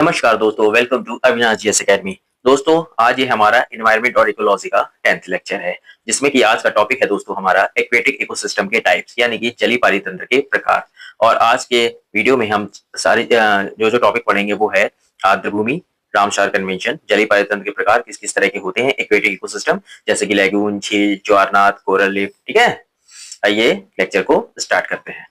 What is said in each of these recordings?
नमस्कार दोस्तों, welcome to Avinash GS academy. दोस्तों, आज ये हमारा एनवायरनमेंट और इकोलॉजी का 10th लेक्चर है, जिसमें कि आज का टॉपिक है दोस्तों हमारा एक्वेटिक इकोसिस्टम के टाइप्स यानी कि जलीय पारितंत्र के प्रकार। और आज के वीडियो में हम सारे जो टॉपिक पढ़ेंगे वो है आर्द्रभूमि, रामसार कन्वेंशन, जलीय पारितंत्र के प्रकार किस किस तरह के होते हैं, एक्वेटिक इकोसिस्टम जैसे कि लैगून, झील, ज्वारनाथ, कोरल रीफ। ठीक है, आइए लेक्चर को स्टार्ट करते हैं।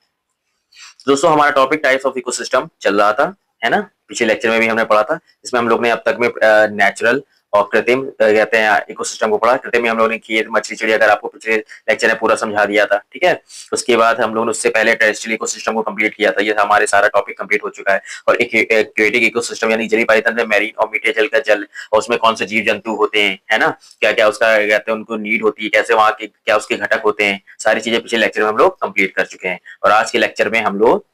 दोस्तों, हमारा टॉपिक टाइप्स ऑफ इकोसिस्टम चल रहा था, है ना। पिछले लेक्चर में भी हमने पढ़ा था। इसमें हम लोग ने अब तक में नेचुरल और कृत्रिम कहते हैं इकोसिस्टम को पढ़ा। कृत्रिम में हम लोगों ने खेत, मछली, चिड़िया, अगर आपको पिछले लेक्चर में पूरा समझा दिया था। ठीक है, उसके बाद हम लोगों ने उससे पहले टेरेस्ट्रियल इकोसिस्टम को कंप्लीट किया था। ये हमारे सारा टॉपिक कंप्लीट हो चुका है। और एक्वेटिक इकोसिस्टम यानी जलीय पारितंत्र, मैरीन और मीठे जल का जल, और उसमें कौन से जीव जंतु होते हैं, है ना, क्या क्या उसका कहते हैं उनको नीड होती है, कैसे वहाँ के क्या उसके घटक होते हैं, सारी चीजें पिछले लेक्चर में हम लोग कंप्लीट कर चुके हैं। और आज के लेक्चर में हम लोग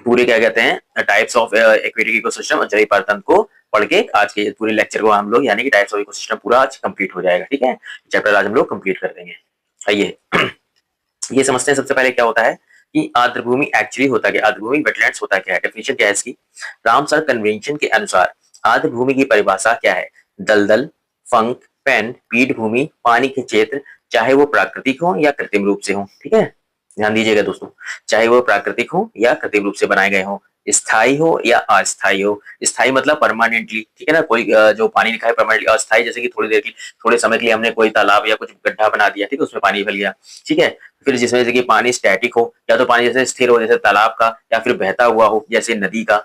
पूरे क्या कहते हैं टाइप्स ऑफ एक्वेटिक इकोसिस्टम और जलीय पारितंत्र को पढ़ के आज के पूरे लेक्चर को हम लोग यानी कि टाइप्स ऑफ इकोसिस्टम पूरा आज कंप्लीट हो जाएगा। ठीक है, चैप्टर आज हम लोग कंप्लीट कर देंगे। आइए ये समझते हैं सबसे पहले क्या होता है कि आर्द्रभूमि एक्चुअली होता क्या, आर्द्रभूमि वेटलैंड्स होता क्या है, डेफिनेशन क्या है इसकी। रामसर कन्वेंशन के अनुसार आर्द्रभूमि की परिभाषा क्या है। दलदल, फंक, पेन, पीठ भूमि, पानी के क्षेत्र, चाहे वो प्राकृतिक हो या कृत्रिम रूप से हो। ठीक है, ध्यान दीजिएगा दोस्तों, चाहे वो प्राकृतिक हो या कृत्रिम रूप से बनाए गए हो, स्थायी हो या अस्थायी हो। स्थायी मतलब परमानेंटली, ठीक है ना, कोई जो पानी लिखा है परमानेंटली। अस्थायी जैसे कि थोड़ी देर के थोड़े समय के लिए हमने कोई तालाब या कुछ गड्ढा बना दिया, ठीक है, उसमें पानी भर गया। ठीक है, फिर जिसमें जैसे कि पानी स्टैटिक हो, या तो पानी जैसे स्थिर हो जैसे तालाब का, या फिर बहता हुआ हो जैसे नदी का।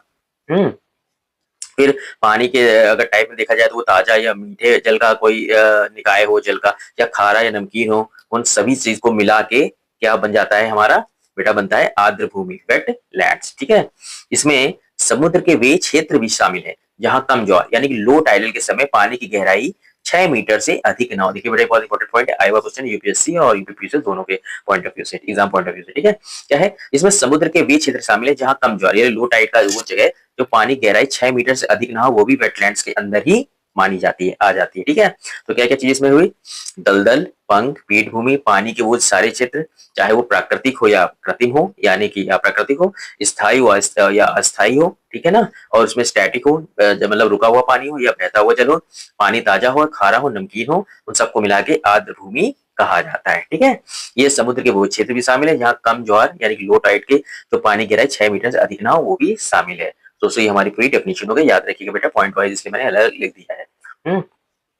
फिर पानी के अगर टाइप में देखा जाए तो वो ताजा या मीठे जल का कोई निकाय हो जल का, या खारा या नमकीन हो। उन सभी चीज को मिला के क्या बन जाता है हमारा बेटा, बनता है आर्द्र भूमि, वेट लैंड्स। ठीक है, इसमें समुद्र के वे क्षेत्र भी शामिल है जहां कम ज्वार यानी कि लो टाइडल के समय पानी की गहराई 6 मीटर से अधिक ना हो। देखिए बेटा, बहुत इंपॉर्टेंट पॉइंट है, आईवा क्वेश्चन यूपीएससी और यूपीपीसी दोनों के पॉइंट ऑफ व्यू से, एग्जाम पॉइंट ऑफ व्यू से। ठीक है, क्या है इसमें समुद्र के वे क्षेत्र शामिल है जहां कम ज्वार यानी लो टाइड का वो जगह जो पानी गहराई 6 मीटर से अधिक ना हो, वो भी वेटलैंड्स के अंदर ही मानी जाती है, आ जाती है। ठीक है, तो क्या क्या चीज इसमें हुई, दलदल, पंख, पीठभूमि, पानी के वो सारे क्षेत्र, चाहे वो प्राकृतिक हो या कृत्रिम हो, यानी कि या प्राकृतिक हो, स्थायी हो या अस्थायी हो। ठीक है ना, और उसमें स्टैटिक हो मतलब रुका हुआ पानी हो या बहता हुआ जल हो, पानी ताजा हो, खारा हो, नमकीन हो, उन सबको मिला के आर्द्र भूमि कहा जाता है। ठीक है, ये समुद्र के वो क्षेत्र भी शामिल है जहाँ कम ज्वार यानी कि लो टाइड के तो पानी गहराई 6 मीटर से अधिक ना हो, वो भी शामिल है। तो ये हमारी पूरी डेफिनेशन हो गई, याद रखिएगा बेटा पॉइंट वाइज, इसलिए मैंने अलग लिख दिया है।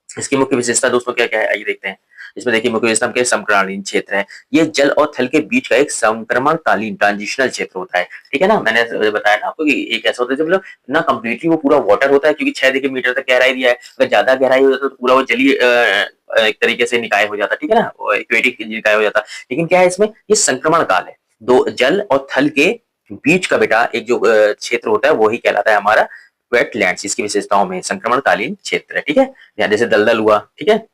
इसकी मुख्य विशेषता दोस्तों क्या क्या है, आइए देखते हैं। इसमें देखिए मुख्य विशेषता के समकालीन क्षेत्र है। ये जल और थल के बीच का एक संक्रमणकालीन ट्रांजिशनल क्षेत्र होता है। ठीक है ना, मैंने बताया ना आपको कि एक ऐसा होता है मतलब ना कंप्लीटली वो पूरा वाटर होता है, क्योंकि 6 देखिए मीटर तक गहराई दिया है। अगर ज्यादा गहराई हो जाता तो पूरा वो जलीय एक तरीके से निकाय हो जाता। ठीक है ना, एक्वेटिक निकाय हो जाता। लेकिन क्या है इसमें, ये संक्रमण काल है, दो जल और थल के बीच का बेटा एक जो क्षेत्र होता है वही कहलाता है हमारा वेटलैंड्स। इसकी विशेषताओं में संक्रमणकालीन क्षेत्र है। ठीक है, यहाँ जैसे दलदल हुआ, ठीक है,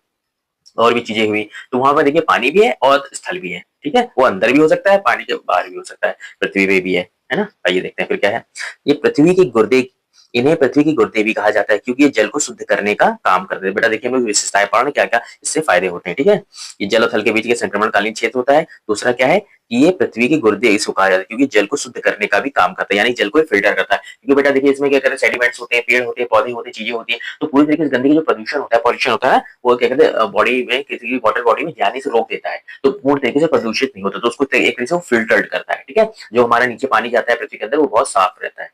और भी चीजें हुई, तो वहां पर देखिए पानी भी है और स्थल भी है। ठीक है, वो अंदर भी हो सकता है, पानी के बाहर भी हो सकता है, पृथ्वी पे भी है ना। आइए देखते हैं फिर क्या है। ये पृथ्वी के गुर्दे, इन्हें पृथ्वी की गुर्दे भी कहा जाता है क्योंकि ये जल को शुद्ध करने का काम करते हैं। बेटा देखिए हम विशेषताएं पढ़ा क्या क्या इससे फायदे होते हैं। ठीक है, ये जल और थल के बीच के संक्रमणकालीन क्षेत्र होता है। दूसरा क्या है कि ये पृथ्वी के गुर्दे इसको कहा जाता है क्योंकि जल को शुद्ध करने का भी काम करता है, यानी जल को फिल्टर करता है। क्योंकि बेटा देखिए इसमें क्या कहते हैं, सेडिमेंट्स होते हैं, पेड़ होते हैं, पौधे होते हैं, चीजें होती है, तो पूरी तरीके से गंदगी जो प्रदूषण होता है, पॉल्यूशन होता है, वो क्या कहते हैं बॉडी में, किसी की वाटर बॉडी में जाने से रोक देता है, तो पूर्ण तरीके से प्रदूषित नहीं होता, तो उसको एक तरीके से फिल्टर्ड करता है। ठीक है, जो हमारा नीचे पानी जाता है पृथ्वी के अंदर वो बहुत साफ रहता है।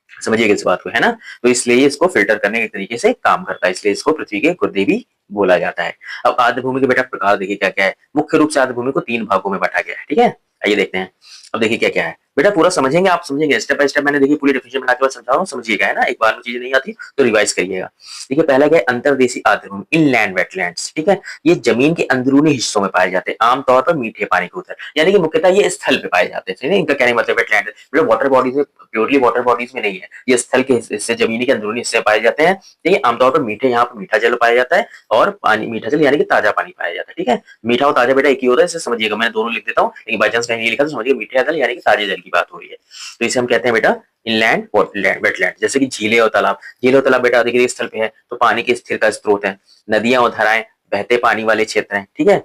समझिएगा इस बात को, है ना। तो इसलिए इसको फिल्टर करने के तरीके से काम करता है, इसलिए इसको पृथ्वी के गुर्दे भी बोला जाता है। अब आर्द्रभूमि के बेटा प्रकार देखिए क्या क्या है। मुख्य रूप से आर्द्रभूमि को 3 भागों में बांटा गया है। ठीक है, आइए देखते हैं। अब देखिए क्या क्या है बेटा, पूरा समझेंगे, आप समझेंगे स्टेप बाय स्टेप। मैंने देखिए पूरी डेफिनेशन बना के बाद समझा रहा हूं, समझिएगा, है ना। एक बार में चीजें नहीं आती तो रिवाइज करिएगा। देखिए पहला क्या है, अंतर्देशीय आर्द्रभूमि, इनलैंड वेटलैंड्स। ठीक है, ये जमीन के अंदरूनी हिस्सों में पाए जाते हैं, आमतौर पर मीठे पानी के उतर, यानी कि मुख्यतः ये स्थल पे पाए जाते हैं। इनका कहने का मतलब वेटलैंड मतलब वाटर बॉडीज में, प्योरली वाटर बॉडीज में नहीं है, ये स्थल के हिस्से, जमीनी के अंदरूनी हिस्से पाए जाते हैं। ठीक है, आमतौर पर मीठे, यहाँ पर मीठा जल पाया जाता है और पानी मीठा जल यानी कि ताजा पानी पाया जाता है। ठीक है, मीठा और ताजा बेटा एक ही होता है, इसे समझिएगा, मैं दोनों लिख देता हूँ, लेकिन बाई चांस कहीं नहीं लिखा तो समझिए मीठा जल यानी कि ताजे जल की बात हो रही है। तो इसे हम कहते हैं बेटा इनलैंड वेटलैंड। जैसे कि झीलें और तालाब, झील और तालाब बेटा देखिए स्थल पे है तो पानी के स्थिर का स्रोत है। नदियां और धाराएं बहते पानी वाले क्षेत्र हैं। ठीक है,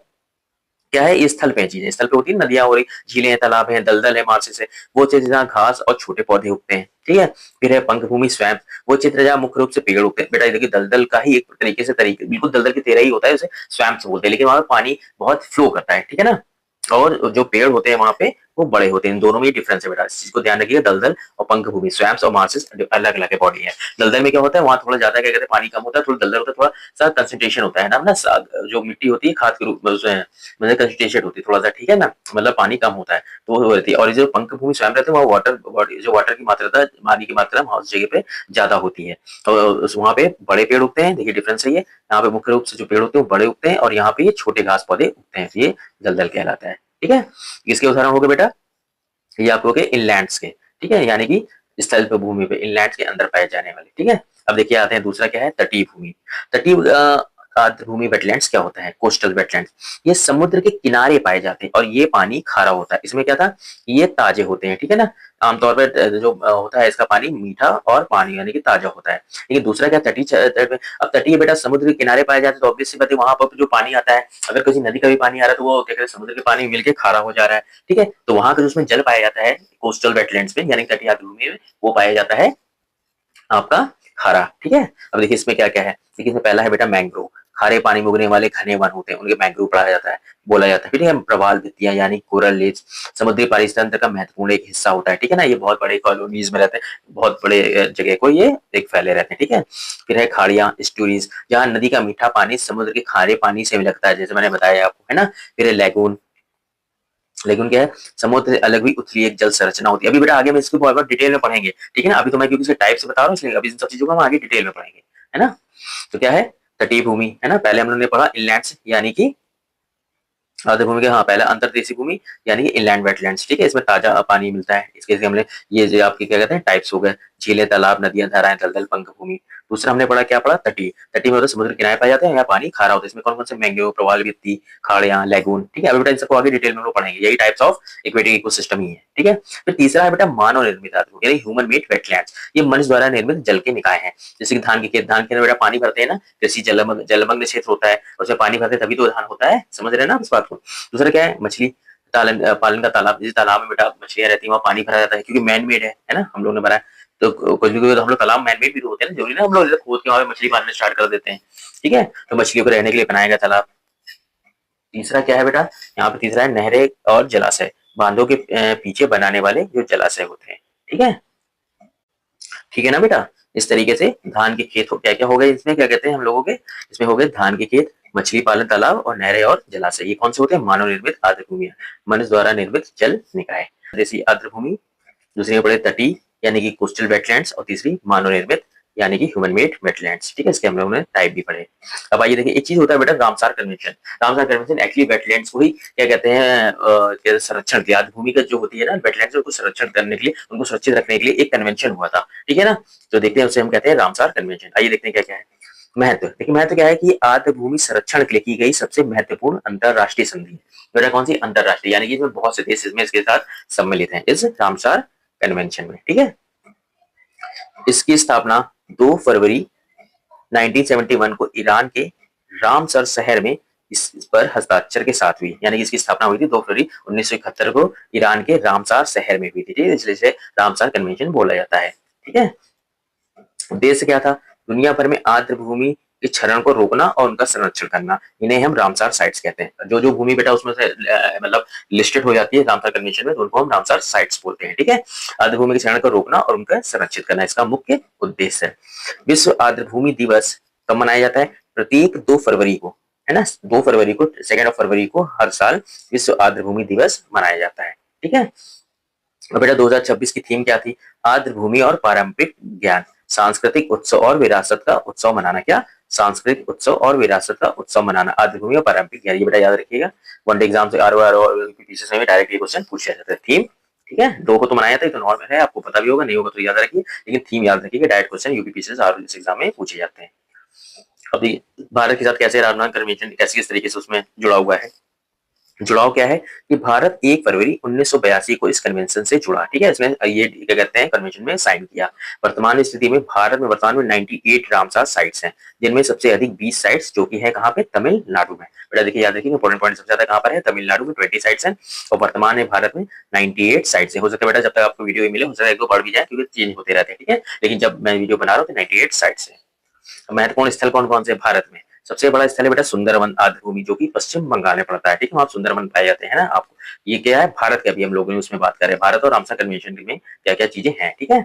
क्या है, ये स्थल पे चीजें, स्थल पे होती है नदियां हो रही, झीलें हैं, तालाब हैं, दलदल है, मार्सेस है, वो क्षेत्र जहाँ घास और छोटे पौधे उगते हैं। ठीक है। फिर है पंख भूमि स्वैम्प, वो क्षेत्र जहाँ मुख्य रूप से पेड़ उगते हैं। बेटा ये देखिए दलदल का ही एक तरीके से तरीके बिल्कुल दलदल की तरह ही होता है, उसे स्वैम्प बोलते हैं, लेकिन वहां पे पानी बहुत फ्लो करता है। ठीक है ना। और जो पेड़ होते हैं वहां पे वो बड़े होते हैं। इन दोनों में डिफरेंस है बेटा, इस चीज को ध्यान रखिएगा। दलदल और पंख भूमि, स्वैम्प्स और मार्सेस अलग अलग बॉडी है। दलदल में क्या होता है, वहां थोड़ा ज्यादा क्या कहते हैं पानी कम होता है, थोड़ा दलदल होता है, थोड़ा सा कंसंट्रेशन होता है ना, जो मिट्टी होती है खाद के रूप में उसमें मतलब कंसंट्रेशन होती है थोड़ा सा। ठीक है ना, मतलब पानी कम होता है तो वो रहती है। और जो पंख भूमि स्वयं रहते हैं वहाँ वाटर बॉडी, जो वाटर की मात्रा, पानी की मात्रा वहां उस जगह पे ज्यादा होती है। और वहां पे बड़े पेड़ उगते हैं, देखिए डिफरेंस है ये। यहाँ पे मुख्य रूप से जो पेड़ होते हैं वो बड़े उगते हैं और यहाँ पे ये छोटे घास पौधे उगते हैं, ये दलदल कहलाता है। ठीक है। इसके उदाहरण हो गए बेटा, ये आपको के इनलैंड्स के। ठीक है, यानी कि स्थल पे भूमि पे, इनलैंड्स के अंदर पाए जाने वाले। ठीक है। अब देखिए आते हैं दूसरा क्या है, तटीय भूमि। तटीय आर्द्र भूमि वेटलैंड्स क्या होता है, कोस्टल वेटलैंड्स, ये समुद्र के किनारे पाए जाते हैं और ये पानी खारा होता है। इसमें क्या था, ये ताजे होते हैं। ठीक है ना। आमतौर पर जो होता है इसका पानी मीठा और पानी यानी कि ताजा होता है। लेकिन दूसरा क्या, अब तटीय बेटा समुद्र के किनारे पाए जाते हैं तो ऑब्वियस सी बात है वहां पर जो पानी आता है, अगर किसी नदी का भी पानी आ रहा है तो वो क्या कहते हैं समुद्र के पानी में मिलकर खारा हो जा रहा है। ठीक है। तो वहां का जो उसमें जल पाया जाता है कोस्टल वेटलैंड्स में यानी तटीय भूमि में, वो पाया जाता है आपका खारा। ठीक है। अब देखिए इसमें क्या क्या है, देखिए इसमें पहला है बेटा मैंग्रोव, खारे पानी में उगने वाले घने वन होते हैं, उनके मैंग्रोव पढ़ाया जाता है, बोला जाता है। फिर है प्रवाल भित्तियां यानी कोरल रीफ्स, समुद्री पारिस्थितिकी का महत्वपूर्ण एक हिस्सा होता है। ठीक है ना, ये बहुत बड़े कॉलोनीज में रहते हैं, बहुत बड़े जगह को ये एक फैले रहते हैं। ठीक है। फिर है खाड़ियां स्टोरीज, जहाँ नदी का मीठा पानी समुद्र के खारे पानी से लगता है, जैसे मैंने बताया आपको, है ना। फिर है लैगून, लेकिन क्या है, समुद्र से अलग भी उथली एक जल संरचना होती है। अभी बेटा आगे मैं इसको बहुत डिटेल में पढ़ेंगे। ठीक है ना, अभी तो मैं क्योंकि इसके टाइप से बता रहा हूँ इसलिए अभी इन सब चीजों को हम आगे डिटेल में पढ़ेंगे, है ना। तो क्या है, तटीय भूमि, है ना, पहले हम लोगों ने पढ़ा इनलैंड्स यानी कि आर्द्र भूमि के, हाँ पहला अंतर्देशीय भूमि यानी कि इनलैंड वेटलैंड्स। ठीक है, इसमें ताजा पानी मिलता है। इसके हमने ये जो आपके क्या कहते हैं टाइप्स हो गए, झीलें, तालाब, नदियां, धाराएं, दलदल, पंख भूमि। दूसरा हमने पढ़ा क्या पढ़ा, तटीय। तटीय में होता है समुद्र किनारे पाए जाते हैं, यहाँ पानी खारा होता है। इसमें कौन कौन से मैंग्रोव, प्रवाल भित्ति, खाड़ियां, लैगून। ठीक है, अभी बेटा इन सबको आगे डिटेल में हम लोग पढ़ेंगे, यही टाइप्स ऑफ एक्वेटिक इकोसिस्टम ही है। ठीक है। फिर तीसरा है बेटा मानव निर्मित आर्द्र भूमि यानी ह्यूमन मेड वेटलैंड्स, ये मनुष्य द्वारा निर्मित जल के निकाय हैं। जैसे कि धान के खेत, धान के अंदर बेटा पानी भरते हैं ना, कृषि जलमग्न क्षेत्र होता है, उसमें पानी भरते तभी तो धान होता है, समझ रहे हैं ना आप इस बात को। दूसरा क्या है, मछली पालन का तालाब, जिस तालाब में बेटा मछलियां रहती है वहाँ पानी भरा जाता है क्योंकि मैन मेड है ना, हम लोगों ने बनाया। तो कुछ भी हम लोग तालाब मैन मेड भी तो होते हैं ना, जरूरी ना हम लोग खोद के वहां पे मछली पालना स्टार्ट कर देते हैं। ठीक है, तो मछलियों को रहने के लिए बनाया गया तालाब। तीसरा क्या है बेटा, यहाँ पे तीसरा है नहरें और जलाशय, बांधों के पीछे बनाने वाले जो जलाशय होते हैं। ठीक है, ठीक है ना बेटा। इस तरीके से धान के खेत क्या क्या हो गए, इसमें क्या कहते हैं हम लोगों के, इसमें हो गए धान के खेत, मछली पालन तालाब और नहरें और जलाशय। ये कौन से होते हैं, मानव निर्मित आर्द्र भूमियां, मनुष्य द्वारा निर्मित जल निकाय। देसी आर्द्र भूमि, दूसरी में पड़े तटीय यानी कि कोस्टल वेटलैंड्स और तीसरी मानव निर्मित यानी कि ह्यूमन मेड वेटलैंड्स। ठीक है, इसके हम लोगों ने टाइप भी पढ़े। अब आइए देखिए एक चीज होता है बेटा Ramsar convention. Ramsar convention actually wetlands को ही क्या कहते हैं संरक्षण के आर्द्र भूमि का जो होती है ना वेटलैंड्स को संरक्षण करने के लिए, उनको सुरक्षित रखने के लिए एक कन्वेंशन हुआ था। ठीक है ना, तो देखते हैं उसे हम कहते हैं रामसार कन्वेंशन। आइए देखते हैं क्या क्या है। महत्व, देखिए महत्व क्या है कि आर्द्र भूमि संरक्षण के लिए की गई सबसे महत्वपूर्ण अंतरराष्ट्रीय संधि है। बेटा कौन सी, अंतरराष्ट्रीय, यानी कि इसमें बहुत से देश इसमें इसके साथ सम्मिलित हैं इस रामसार कन्वेंशन में। ठीक है, इसकी स्थापना 2 फरवरी 1971 को ईरान के रामसर शहर में इस पर हस्ताक्षर के साथ हुई, यानी कि इसकी स्थापना हुई थी 2 फरवरी 1971 को ईरान के रामसार शहर में हुई थी। ठीक है, इसलिए इसे रामसार कन्वेंशन बोला जाता है। ठीक है, उद्देश्य क्या था, दुनिया भर में आर्द्र भूमि के क्षरण को रोकना और उनका संरक्षण करना, इन्हें हम रामसार साइट्स कहते हैं। जो जो भूमि बेटा उसमें से मतलब लिस्टेड हो जाती है रामसार कन्वेंशन में, तो उनको हम रामसार साइट्स बोलते हैं। ठीक है, आर्द्र भूमि के क्षरण को रोकना और उनका संरक्षित करना इसका मुख्य उद्देश्य है। विश्व आर्द्र भूमि दिवस कब मनाया जाता है, प्रत्येक 2 फरवरी को, है ना, 2 फरवरी को, 2 फरवरी को हर साल विश्व आर्द्र भूमि दिवस मनाया जाता है। ठीक है, और बेटा 2026 की थीम क्या थी, आर्द्र भूमि और पारंपरिक ज्ञान, सांस्कृतिक उत्सव और विरासत का उत्सव मनाना। क्या, सांस्कृतिक उत्सव और विरासत का उत्सव मनाना, आर्द्र भूमि और पारंपरिक ज्ञान, ये बेटा याद रखिएगा। वन डे एग्जाम से पीछे में डायरेक्ट क्वेश्चन पूछा जाता है। थीम, ठीक है, 2 को तो मनाया था, तो नॉर्मल है, आपको पता भी होगा, नहीं होगा तो याद रखिए, लेकिन थीम याद रखिएगा, डायरेक्ट क्वेश्चन यूपीपीसी एग्जाम में पूछे जाते हैं। अभी भारत के साथ कैसे रामनाथ कन्वेंशन कैसे किस तरीके से उसमें जुड़ा हुआ है, जुड़ाव क्या है कि भारत 1 फरवरी 1982 को इस कन्वेंशन से जुड़ा, ठीक है? इसमें ये क्या कहते हैं कन्वेंशन में साइन किया। वर्तमान स्थिति में भारत में वर्तमान में 98 रामसर साइट्स हैं, जिनमें सबसे अधिक 20 साइट्स जो कि है कहाँ पे? तमिलनाडु में। बेटा देखिए याद रखिए इंपॉर्टेंट पॉइंट सबसे ज्यादा कहाँ पर है? तमिलनाडु में 20 साइट्स हैं और वर्तमान में भारत में 98 साइट्स है। हो सकता है बेटा जब तक आपको वीडियो मिले हो सकता है एक दो बढ़ भी जाए क्योंकि चेंज होते रहते हैं, ठीक है? लेकिन जब मैं वीडियो बना रहा हूँ तो 98 साइट्स है। महत्वपूर्ण स्थल कौन कौन से भारत में? सबसे बड़ा स्थल है बेटा सुंदरवन आर्द्रभूमि जो कि पश्चिम बंगाल में पड़ता है, ठीक है? वहां सुंदरवन पाए जाते हैं ना आपको। ये क्या है? भारत के, अभी हम लोगों ने उसमें बात करें भारत और रामसर कन्वेंशन में क्या क्या चीजें हैं, ठीक है?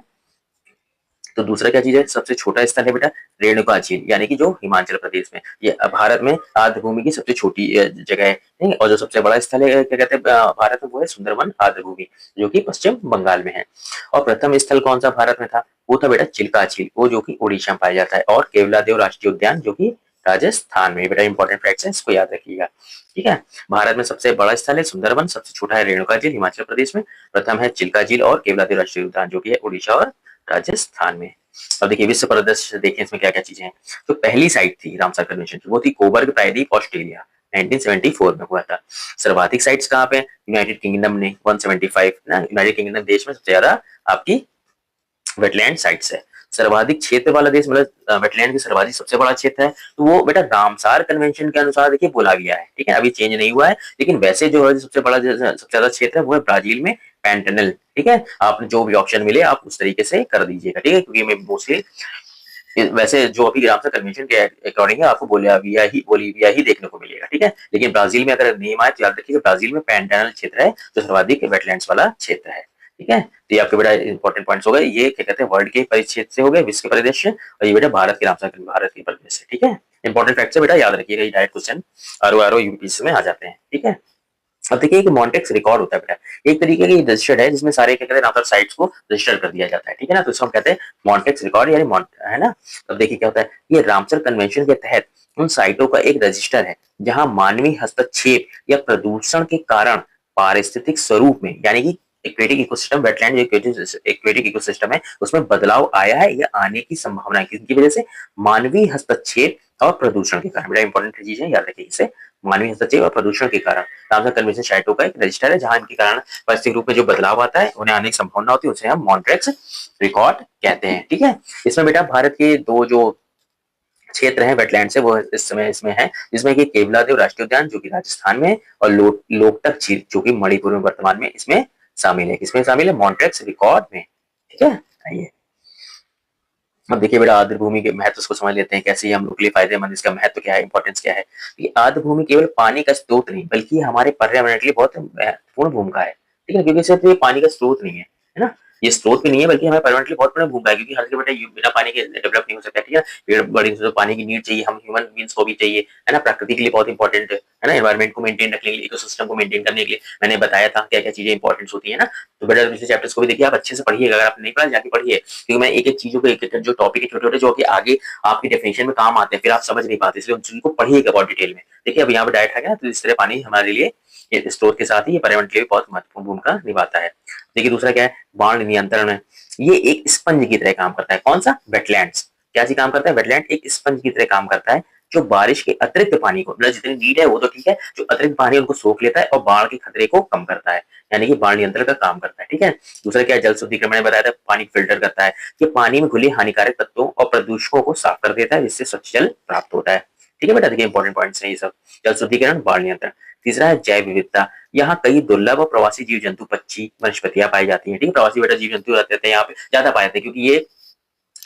तो दूसरा क्या चीज है? सबसे छोटा स्थल है बेटा रेणुका झील, यानी कि जो हिमाचल प्रदेश में, ये भारत में आर्द्रभूमि की सबसे छोटी जगह है, ठीक है? और जो सबसे बड़ा स्थल है क्या कहते हैं भारत में, वो है सुंदरवन आर्द्रभूमि जो कि पश्चिम बंगाल में है। और प्रथम स्थल कौन सा भारत में था? वो था बेटा चिल्का झील, वो जो कि उड़ीसा में पाया जाता है। और केवलादेव राष्ट्रीय उद्यान जो कि राजस्थान में। बेटा इंपॉर्टेंट फैक्ट्स है, इसको याद रखिएगा, ठीक है? भारत में सबसे बड़ा स्थल है सुंदरवन, सबसे छोटा है रेणुका झील हिमाचल प्रदेश में, प्रथम है चिल्का झील और केवलादेव राष्ट्रीय उद्यान जो कि है उड़ीसा और राजस्थान में। अब देखिए विश्व परिदृश्य देखें इसमें क्या क्या चीजें हैं। जो पहली साइट थी रामसर कन्वेंशन की वो थी कोबर्ग प्रायद्वीप ऑस्ट्रेलिया, 1974 में हुआ था। सर्वाधिक साइट्स कहाँ पे? यूनाइटेड किंगडम ने 175 ना, यूनाइटेड किंगडम देश में सबसे ज्यादा आपकी वेटलैंड साइट्स है। सर्वाधिक क्षेत्र वाला देश मतलब वेटलैंड की सर्वाधिक सबसे बड़ा क्षेत्र है तो वो बेटा रामसार कन्वेंशन के अनुसार देखिए बोला गया है, ठीक है? अभी चेंज नहीं हुआ है, लेकिन वैसे जो है सबसे बड़ा सबसे ज्यादा क्षेत्र है वो है ब्राजील में पैंटनल, ठीक है? आप जो भी ऑप्शन मिले आप उस तरीके से कर दीजिएगा, ठीक है? क्योंकि मैं मोस्टली वैसे जो अभी रामसर कन्वेंशन के अकॉर्डिंग है आपको बोलिविया ही देखने को मिलेगा, ठीक है? लेकिन ब्राजील में अगर नेम आए तो याद रखिएगा ब्राजील में पैंटनल क्षेत्र है जो सर्वाधिक वेटलैंड्स वाला क्षेत्र है, ठीक है? तो ये आपके बेटा इंपॉर्टेंट पॉइंट्स हो गए। ये क्या कहते हैं वर्ल्ड के परिक्षेत्र से हो गए, विश्व के परिदृश्य, और ये बेटा भारत के रामसर भारत के परिदृश्य, ठीक है? इंपॉर्टेंट फैक्ट है बेटा याद रखिएगा, ये डायरेक्ट क्वेश्चन आर यूपीएससी में आ जाते हैं, ठीक है? अब देखिए कि मॉन्टेक्स रिकॉर्ड होता है बेटा एक तरीके की रजिस्टर्ड है जिसमें सारे क्या कहते हैं राउटर साइट्स को रजिस्टर कर दिया जाता है, ठीक है ना? तो इसको हम कहते हैं मॉन्टेक्स रिकॉर्ड यानी है ना? अब देखिए क्या होता है, ये रामसर कन्वेंशन के तहत उन साइटों का एक रजिस्टर है जहां मानवीय हस्तक्षेप या प्रदूषण के कारण पारिस्थितिक स्वरूप में यानी कि aquatic ecosystem wetland aquatic ecosystem है उसमें बदलाव आया है या आने की संभावना है किसकी वजह से? मानवीय हस्तक्षेप और प्रदूषण के कारण। बड़ा इंपॉर्टेंट चीज है, याद रखिए इसे, मानवीय हस्तक्षेप और प्रदूषण के कारण। रामसर कन्वेंशन साइटों का एक रजिस्टर है जहां इनके कारण परिस्थितिक रूप में जो बदलाव आता है उन्हें आने की संभावना होती है उसे हम मॉन्ट्रेक्स रिकॉर्ड कहते हैं, ठीक है? इसमें बेटा भारत के दो जो क्षेत्र है वेटलैंड से वो इस समय इसमें है जिसमें कि केवलादेव राष्ट्रीय उद्यान जो कि राजस्थान में और लोकटक झील जो कि मणिपुर में वर्तमान में इसमें शामिल है। किसमें शामिल है? मॉन्ट्रेक्स रिकॉर्ड में, ठीक है? आइए अब देखिए बेटा आर्द्र भूमि के महत्व को समझ लेते हैं, कैसे ये हम लोग के लिए फायदेमंद, इसका महत्व क्या है, इंपॉर्टेंस क्या है। ये आर्द्र भूमि केवल पानी का स्रोत नहीं बल्कि हमारे पर्यावरण के लिए बहुत महत्वपूर्ण भूमिका है, ठीक है? क्योंकि सिर्फ ये पानी का स्रोत नहीं है ना? ये स्रोत भी नहीं है बल्कि हमारे पर्यावरण के लिए बहुत बड़ा भूमिका है क्योंकि हर जगह बेटा बिना पानी के डेवलप नहीं हो सकता, ठीक है? पेड़ बड़ी तो पानी की नीड चाहिए, हम ह्यूमन बींग्स को भी चाहिए, है ना? प्रकृति के लिए बहुत इंपॉर्टेंट है ना? एनवायरमेंट को मेंटेन रखने के लिए, इकोसिस्टम को मेंटेन करने के लिए मैंने बताया था क्या क्या चीजें इंपॉर्टेंट होती है ना? तो बेटा पिछले चैप्टर्स को भी देखिए, आप अच्छे से पढ़िएगा, अगर आपने नहीं पढ़ा जाके पढ़िए, क्योंकि मैं एक-एक चीज़ों को एक-एक जो टॉपिक है छोटे-छोटे जो कि आगे आपकी डेफिनेशन में काम आते हैं, फिर आप समझ नहीं पाते, इसलिए उन चीज़ों को पढ़िएगा बहुत डिटेल में। देखिए अब यहाँ पे डायरेक्ट आ गया, तो इस तरह पानी हमारे लिए ये स्रोत के साथ ही ये पर्यावरण के लिए बहुत महत्वपूर्ण भूमिका निभाता है। देखिए दूसरा क्या है, बाढ़ नियंत्रण है। ये एक स्पंज की तरह काम करता है। कौन सा? वेटलैंड्स। क्या चीज़ काम करता है? वेटलैंड एक स्पंज की तरह काम करता है, जो बारिश के अतिरिक्त पानी को, मतलब जितनी नीड है वो तो ठीक है, जो अतिरिक्त पानी है उनको सोख लेता है और बाढ़ के खतरे को कम करता है, यानी कि बाढ़ नियंत्रण का काम करता है, ठीक है? दूसरा क्या है? जल शुद्धिकरण, मैंने बताया था, पानी फिल्टर करता है। ये पानी में घुले हानिकारक तत्वों और प्रदूषकों को साफ कर देता है जिससे स्वच्छ जल प्राप्त होता है, ठीक है बेटा? देखिए इंपॉर्टेंट पॉइंट्स हैं ये सब, जल शुद्धिकरण, बाढ़ नियंत्रण। तीसरा है जैव विविधता। यहाँ कई दुर्लभ और प्रवासी जीव जंतु, पक्षी, वनस्पतियां पाई जाती हैं, ठीक है? प्रवासी बेटा जीव जंतु रहते हैं यहाँ पे, ज्यादा पाए जाते हैं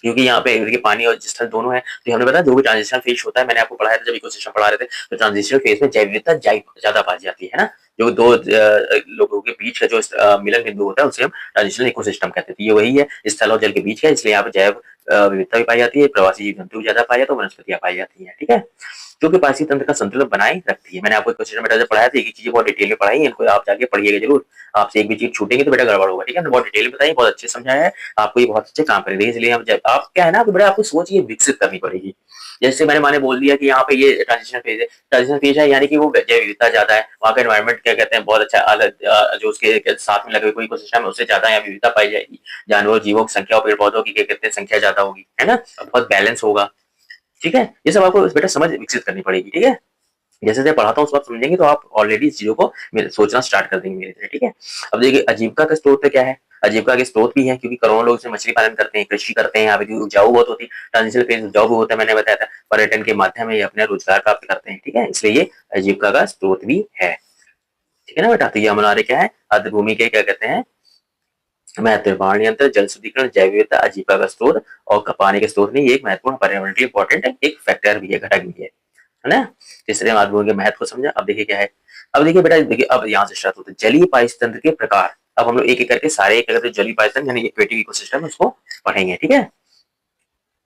क्योंकि यहाँ पे देखिए पानी और स्थल दोनों है, तो हमने बताया जो भी ट्रांजिशन फेज होता है, मैंने आपको पढ़ाया था जब इकोसिस्टम पढ़ा रहे थे, तो ट्रांजिशन फेज में जैव विविधता ज्यादा पाई जाती है ना? जो दो लोगों के बीच का जो मिलन बिंदु होता है उसे हम ट्रांजिशनल इकोसिस्टम कहते हैं। तो ये वही है, स्थल और जल के बीच का, इसलिए यहाँ पे जैव विविधता भी पाई जाती है, प्रवासी जीव जंतु भी ज्यादा पाए जाते हैं, वनस्पतियां पाई जाती है, ठीक है? जो कि पारिस्थितिक तंत्र का संतुलन बनाए रखती है। मैंने आपको क्वेश्चन में पढ़ाया था, एक चीजें बहुत डिटेल में पढ़ाई है, इनको आप जाके पढ़िएगा जरूर। आपसे एक भी चीज छूटेगी तो बेटा गड़बड़ होगा, ठीक है? बहुत डिटेल में बताइए, बहुत अच्छे समझाया है, आपको ये बहुत अच्छे काम करेंगे, इसलिए हम जब आप क्या है ना, बेटा आपको सोच ये विकसित करनी पड़ेगी। जैसे मैंने बोल दिया कि यहाँ पे ये ट्रांजिशन फेज है, ट्रांजिशन फेज है यानी कि वो जैव विविधता ज्यादा है, वहाँ का एनवायरमेंट क्या कहते हैं बहुत अच्छा, अलग जो उसके साथ में लगे कोई इकोसिस्टम है उससे ज्यादा यहाँ विविधता पाई जाएगी, जानवर जीवों की संख्या और पेड़ पौधों की क्या कहते हैं संख्या ज्यादा होगी, है ना? बहुत बैलेंस होगा, ठीक है? ये सब आपको बेटा समझ विकसित करनी पड़ेगी, ठीक है? जैसे जैसे पढ़ाता हूँ उस वक्त समझेंगे तो आप ऑलरेडी इस चीजों को सोचना स्टार्ट कर देंगे मेरे से, ठीक है। अब देखिए आजीविका का स्रोत क्या है, आजीविका के स्रोत भी है क्योंकि करोड़ों लोग इसमें मछली पालन करते हैं, कृषि करते हैं, यहाँ पे उपजाऊ बहुत होती है, ट्रांजिशनल फेज उपजाऊ भी होता है, मैंने बताया था, पर्यटन के माध्यम में ये अपना रोजगार प्राप्त करते हैं, ठीक है, इसलिए ये आजीविका का स्रोत भी है, ठीक है ना बेटा। तो ये हमारे क्या है, अर्ध भूमि के क्या कहते हैं, महत्व, बाढ़ नियंत्रण, जल शुद्धिकरण, जैव विविधता, आजीविका का स्रोत और पानी के स्रोत नहीं, ये एक महत्वपूर्ण पर्यावरण के लिए इंपॉर्टेंट एक फैक्टर भी है, घटक भी है ना। इसलिए माध्यमों के महत्व को समझा। अब देखिए क्या है, अब देखिए बेटा, देखिए अब यहाँ से स्टार्ट होता है जलीय पारिस्थितिकी के प्रकार। अब हम लोग एक एक करके सारे एक करके जलीय पारिस्थितिकी यानी एक्वेटिक इकोसिस्टम उसको पढ़ेंगे, ठीक है।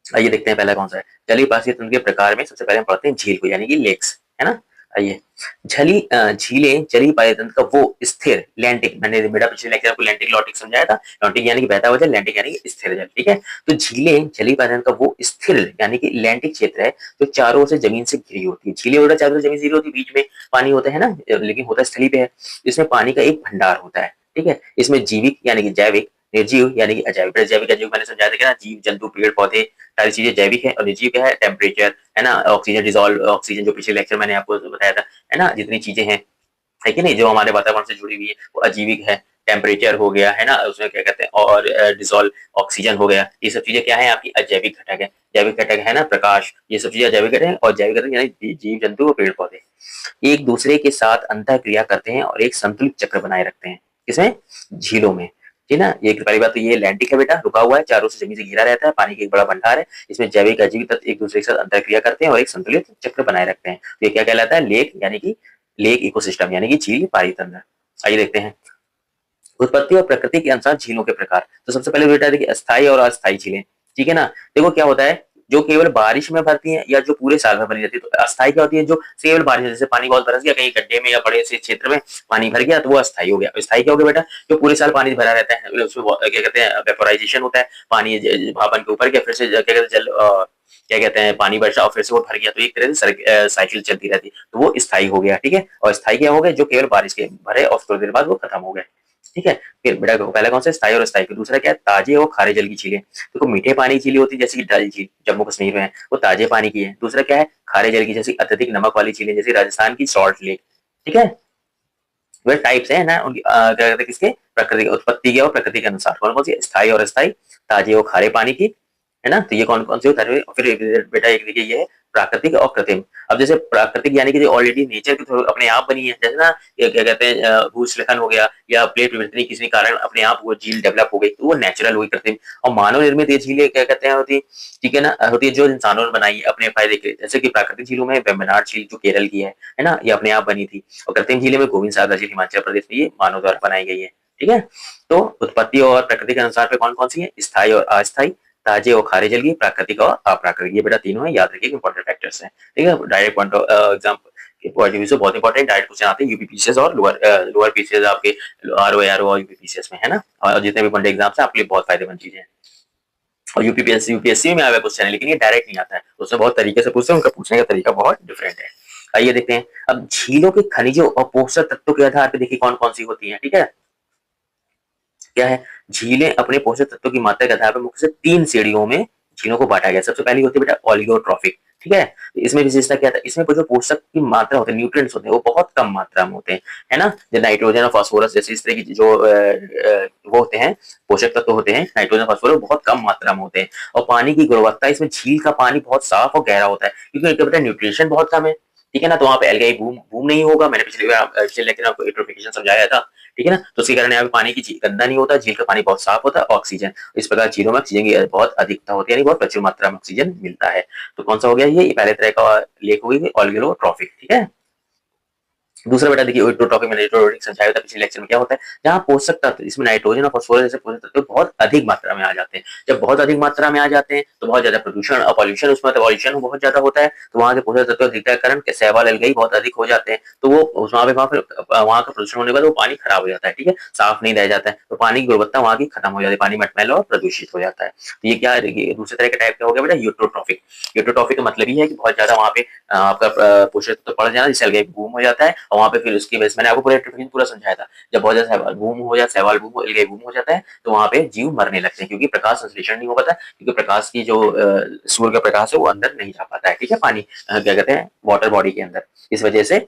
आइए देखते हैं पहला कौन सा है, जलीय पारिस्थितिकी के प्रकार में सबसे पहले हम पढ़ते हैं झील को यानी कि लेक्स, है ना। आइए, झीलें जलीय पारितंत्र का वो स्थिर लैंटिक, मैंने बेटा पिछले लेक्चर आपको लैंटिक लॉटिक समझाया था, लॉटिक यानी कि बहता हुआ जल, लैंटिक यानी कि स्थिर जल, ठीक है। तो झीलें जलीय पारितंत्र का वो स्थिर यानी कि लैंटिक क्षेत्र है जो चारों ओर से जमीन से घिरी होती है। झीलें बेटा चारों ओर जमीन से घिरी होती है, बीच में पानी होता है ना, लेकिन होता स्थली पे है, इसमें पानी का एक भंडार होता है, ठीक है। इसमें जीविक यानी कि जैविक, निर्जीव यानी कि अजैविक, जैविक अजैविक मैंने समझाया था क्या, जीव जंतु पेड़ पौधे सारी चीजें जैविक है, और निर्जीव क्या है, टेम्परेचर, है ना, ऑक्सीजन डिजोल्व ऑक्सीजन जो पिछले लेक्चर मैंने आपको बताया था, है ना, जितनी चीजें हैं, है कि नहीं, जो हमारे वातावरण से जुड़ी हुई है वो अजीविक है, टेम्परेचर हो गया, है ना, उसमें क्या कहते हैं, और डिजोल्व ऑक्सीजन हो गया, ये सब चीजें क्या है आपकी अजैविक घटक है। जैविक घटक है ना प्रकाश, ये सब चीजें जैविक घटक है, और जैविक घटक यानी जीव जंतु और पेड़ पौधे एक दूसरे के साथ अंतः क्रिया करते हैं और एक संतुलित चक्र बनाए रखते हैं, किसमें, झीलों में, ठीक है ना। ये पहली बात तो ये लैंटिक है बेटा, रुका हुआ है, चारों से जमीन से घिरा रहता है, पानी का एक बड़ा भंडार है, इसमें जैविक अजीविक तत्व एक दूसरे के साथ अंतर क्रिया करते हैं और एक संतुलित चक्र बनाए रखते हैं। तो ये क्या कहलाता है, लेक यानी कि लेक इकोसिस्टम यानी कि झील पारितंत्र। आइए देखते हैं उत्पत्ति और प्रकृति के अनुसार झीलों के प्रकार। तो सबसे पहले बेटा देखिए अस्थायी और अस्थायी झीलें, ठीक है ना। देखो क्या होता है, जो केवल बारिश में भरती हैं या जो पूरे साल भर बनी रहती है, तो अस्थायी क्या होती है, जो केवल बारिश, जैसे पानी बहुत बरस गया कहीं गड्ढे में या बड़े से क्षेत्र में पानी भर गया तो वो अस्थायी हो गया। स्थायी क्या हो गया बेटा, जो पूरे साल पानी भरा रहता है, उसमें क्या कहते हैं वेपोराइजेशन होता है, पानी भापन के ऊपर गया, फिर से क्या कहते हैं जल क्या कहते हैं पानी बरसा और फिर से वो भर गया, तो एक तरह से साइकिल चलती रहती है, तो वो स्थायी हो गया, ठीक है। और स्थायी क्या हो गया, जो केवल बारिश के भरे और थोड़ी देर बाद वो खत्म हो गए, ठीक है। फिर बेटा पहला कौन सा, स्थायी और अस्थायी, दूसरा क्या है, ताजे और खारे जल की झीलें। देखो मीठे पानी की झीलें होती है जैसे कि डल झील जम्मू कश्मीर में है, वो ताजे पानी की है। दूसरा क्या है, खारे जल की, जैसे अत्यधिक नमक वाली झीलें जैसे राजस्थान की सॉल्ट लेक, ठीक है। वे टाइप्स है ना उनकी, क्या कहते हैं किसके, प्रकृति की उत्पत्ति के और प्रकृति के अनुसार कौन कौन सी, स्थायी और अस्थायी, ताजे और खारे पानी की, है ना। तो ये कौन कौन से होता है, फिर बेटा एक देखिए ये है प्राकृतिक और कृत्रिम। अब जैसे प्राकृतिक यानी कि जो ऑलरेडी नेचर के थ्रू अपने आप बनी है, जैसे ना ये क्या कहते हैं भूस्खलन हो गया या प्लेट विवर्तन किसी कारण अपने आप वो झील डेवलप हो गई, तो वो नेचुरल हुई कृत्रिम। और मानव निर्मित ये झीलें क्या कहते हैं होती, ठीक है ना, होती है जो इंसानों ने बनाई है अपने फायदे के लिए, जैसे कि प्राकृतिक झीलों में वेम्बनाड झील जो केरल की है ना, ये अपने आप बनी थी। और कृत्रिम झीलें में गोविंद सागर झील हिमाचल प्रदेश में, ये मानव द्वारा बनाई गई है, ठीक है। तो उत्पत्ति और प्रकृति के अनुसार पे कौन कौन सी है, स्थायी और अस्थायी, ताजे और खारे जल की, प्राकृतिक और अप्राकृतिक, ये बेटा तीनों है, याद रखिए इंपॉर्टेंट फैक्टर्स हैं, ठीक है। डायरेक्ट पॉइंट एग्जांपल के पॉइंट ऑफ व्यू से बहुत इंपॉर्टेंट डायरेक्ट क्वेश्चन आते हैं यूपीपीसीएस और लोअर पीसीएस आपके आरओ और यूपीपीसीएस में, है ना। और जितने भी पॉइंट एग्जाम्स हैं आपके लिए बहुत फायदेमंद चीजें हैं। और यूपीएससी में आया क्वेश्चन है, लेकिन ये डायरेक्ट नहीं आता है, उसमें बहुत तरीके से पूछते हैं, उनका पूछने का तरीका बहुत डिफरेंट है। आइए देखते हैं अब झीलों के खनिजों और पोषक तत्वों के आधार पर देखिए कौन कौन सी होती है, ठीक है। क्या है, झीलें अपने पोषक तत्वों की मात्रा के आधार पर मुख्य से 3 श्रेणियों में झीलों को बांटा गया। सबसे पहली होती है बेटा ऑलिगोट्रॉफिक, ठीक है। इसमें विशेषता क्या था, इसमें जो पोषक की मात्रा होती है, न्यूट्रिएंट्स होते हैं, वो बहुत कम मात्रा में होते हैं, है ना। जो नाइट्रोजन और फास्फोरस जैसे इस तरह की जो वो होते हैं पोषक तत्व होते हैं, नाइट्रोजन फास्फोरस बहुत कम मात्रा में होते हैं। और पानी की गुणवत्ता, इसमें झील का पानी बहुत साफ और गहरा होता है, क्योंकि बेटा न्यूट्रिशन बहुत कम है, ठीक है ना। तो वहां पे एल्गाई बूम बूम नहीं होगा, मैंने पिछले लेक्चर में आपको यूट्रोफिकेशन समझाया था, ठीक है ना। तो उसके कारण यहाँ पे पानी की गंदा नहीं होता, झील का पानी बहुत साफ होता है, ऑक्सीजन, इस प्रकार झीलों में ऑक्सीजन की बहुत अधिकता होती है, यानी बहुत प्रचुर मात्रा में ऑक्सीजन मिलता है। तो कौन सा हो गया, ये पहले तरह का लेक हो गई ऑलिगोट्रॉफिक, ठीक है। दूसरा बेटा देखिए ऑटोट्रॉफिक मैंने समझाया था पिछले लेक्चर में, क्या होता है, जहाँ पोषक तत्व इसमें नाइट्रोजन और फास्फोरस जैसे पोषक तत्व बहुत अधिक मात्रा में आ जाते हैं। जब बहुत अधिक मात्रा में आ जाते हैं तो बहुत ज्यादा प्रदूषण और पॉल्यूशन, उसमें पॉल्यूशन बहुत ज्यादा होता है, तो वहाँ के पोषक तत्व अधिकता के कारण शैवाल एल्गाई बहुत अधिक हो जाते हैं, तो वो वहाँ का प्रदूषण होने के बाद वो पानी खराब हो जाता है, ठीक है, साफ नहीं रह जाता है, तो पानी की गुणवत्ता वहाँ की खत्म हो जाती है, पानी मटमैला और प्रदूषित हो जाता है। तो ये क्या है, दूसरे तरह का टाइप का हो गया बेटा यूट्रोट्रॉफिक। यूट्रोट्रॉफिक का मतलब ये है कि बहुत ज्यादा वहाँ पे आपका पोषक तत्व पड़ जाना, जिससे एल्गाई बूम हो जाता है, और वहाँ पे फिर उसकी वजह से मैंने आपको पूरा इलेक्ट्रिफिकेशन पूरा समझाया था। जब बहुत ज्यादा शैवाल बूम हो जाता है, शैवाल बूम एल्गाई बूम हो जाता है, तो वहाँ पे जीव मरने लगते हैं, क्योंकि प्रकाश संश्लेषण नहीं हो पाता, क्योंकि प्रकाश की जो सूर्य का प्रकाश है वो अंदर नहीं जा पाता है, ठीक है, पानी क्या कहते हैं वाटर बॉडी के अंदर। इस वजह से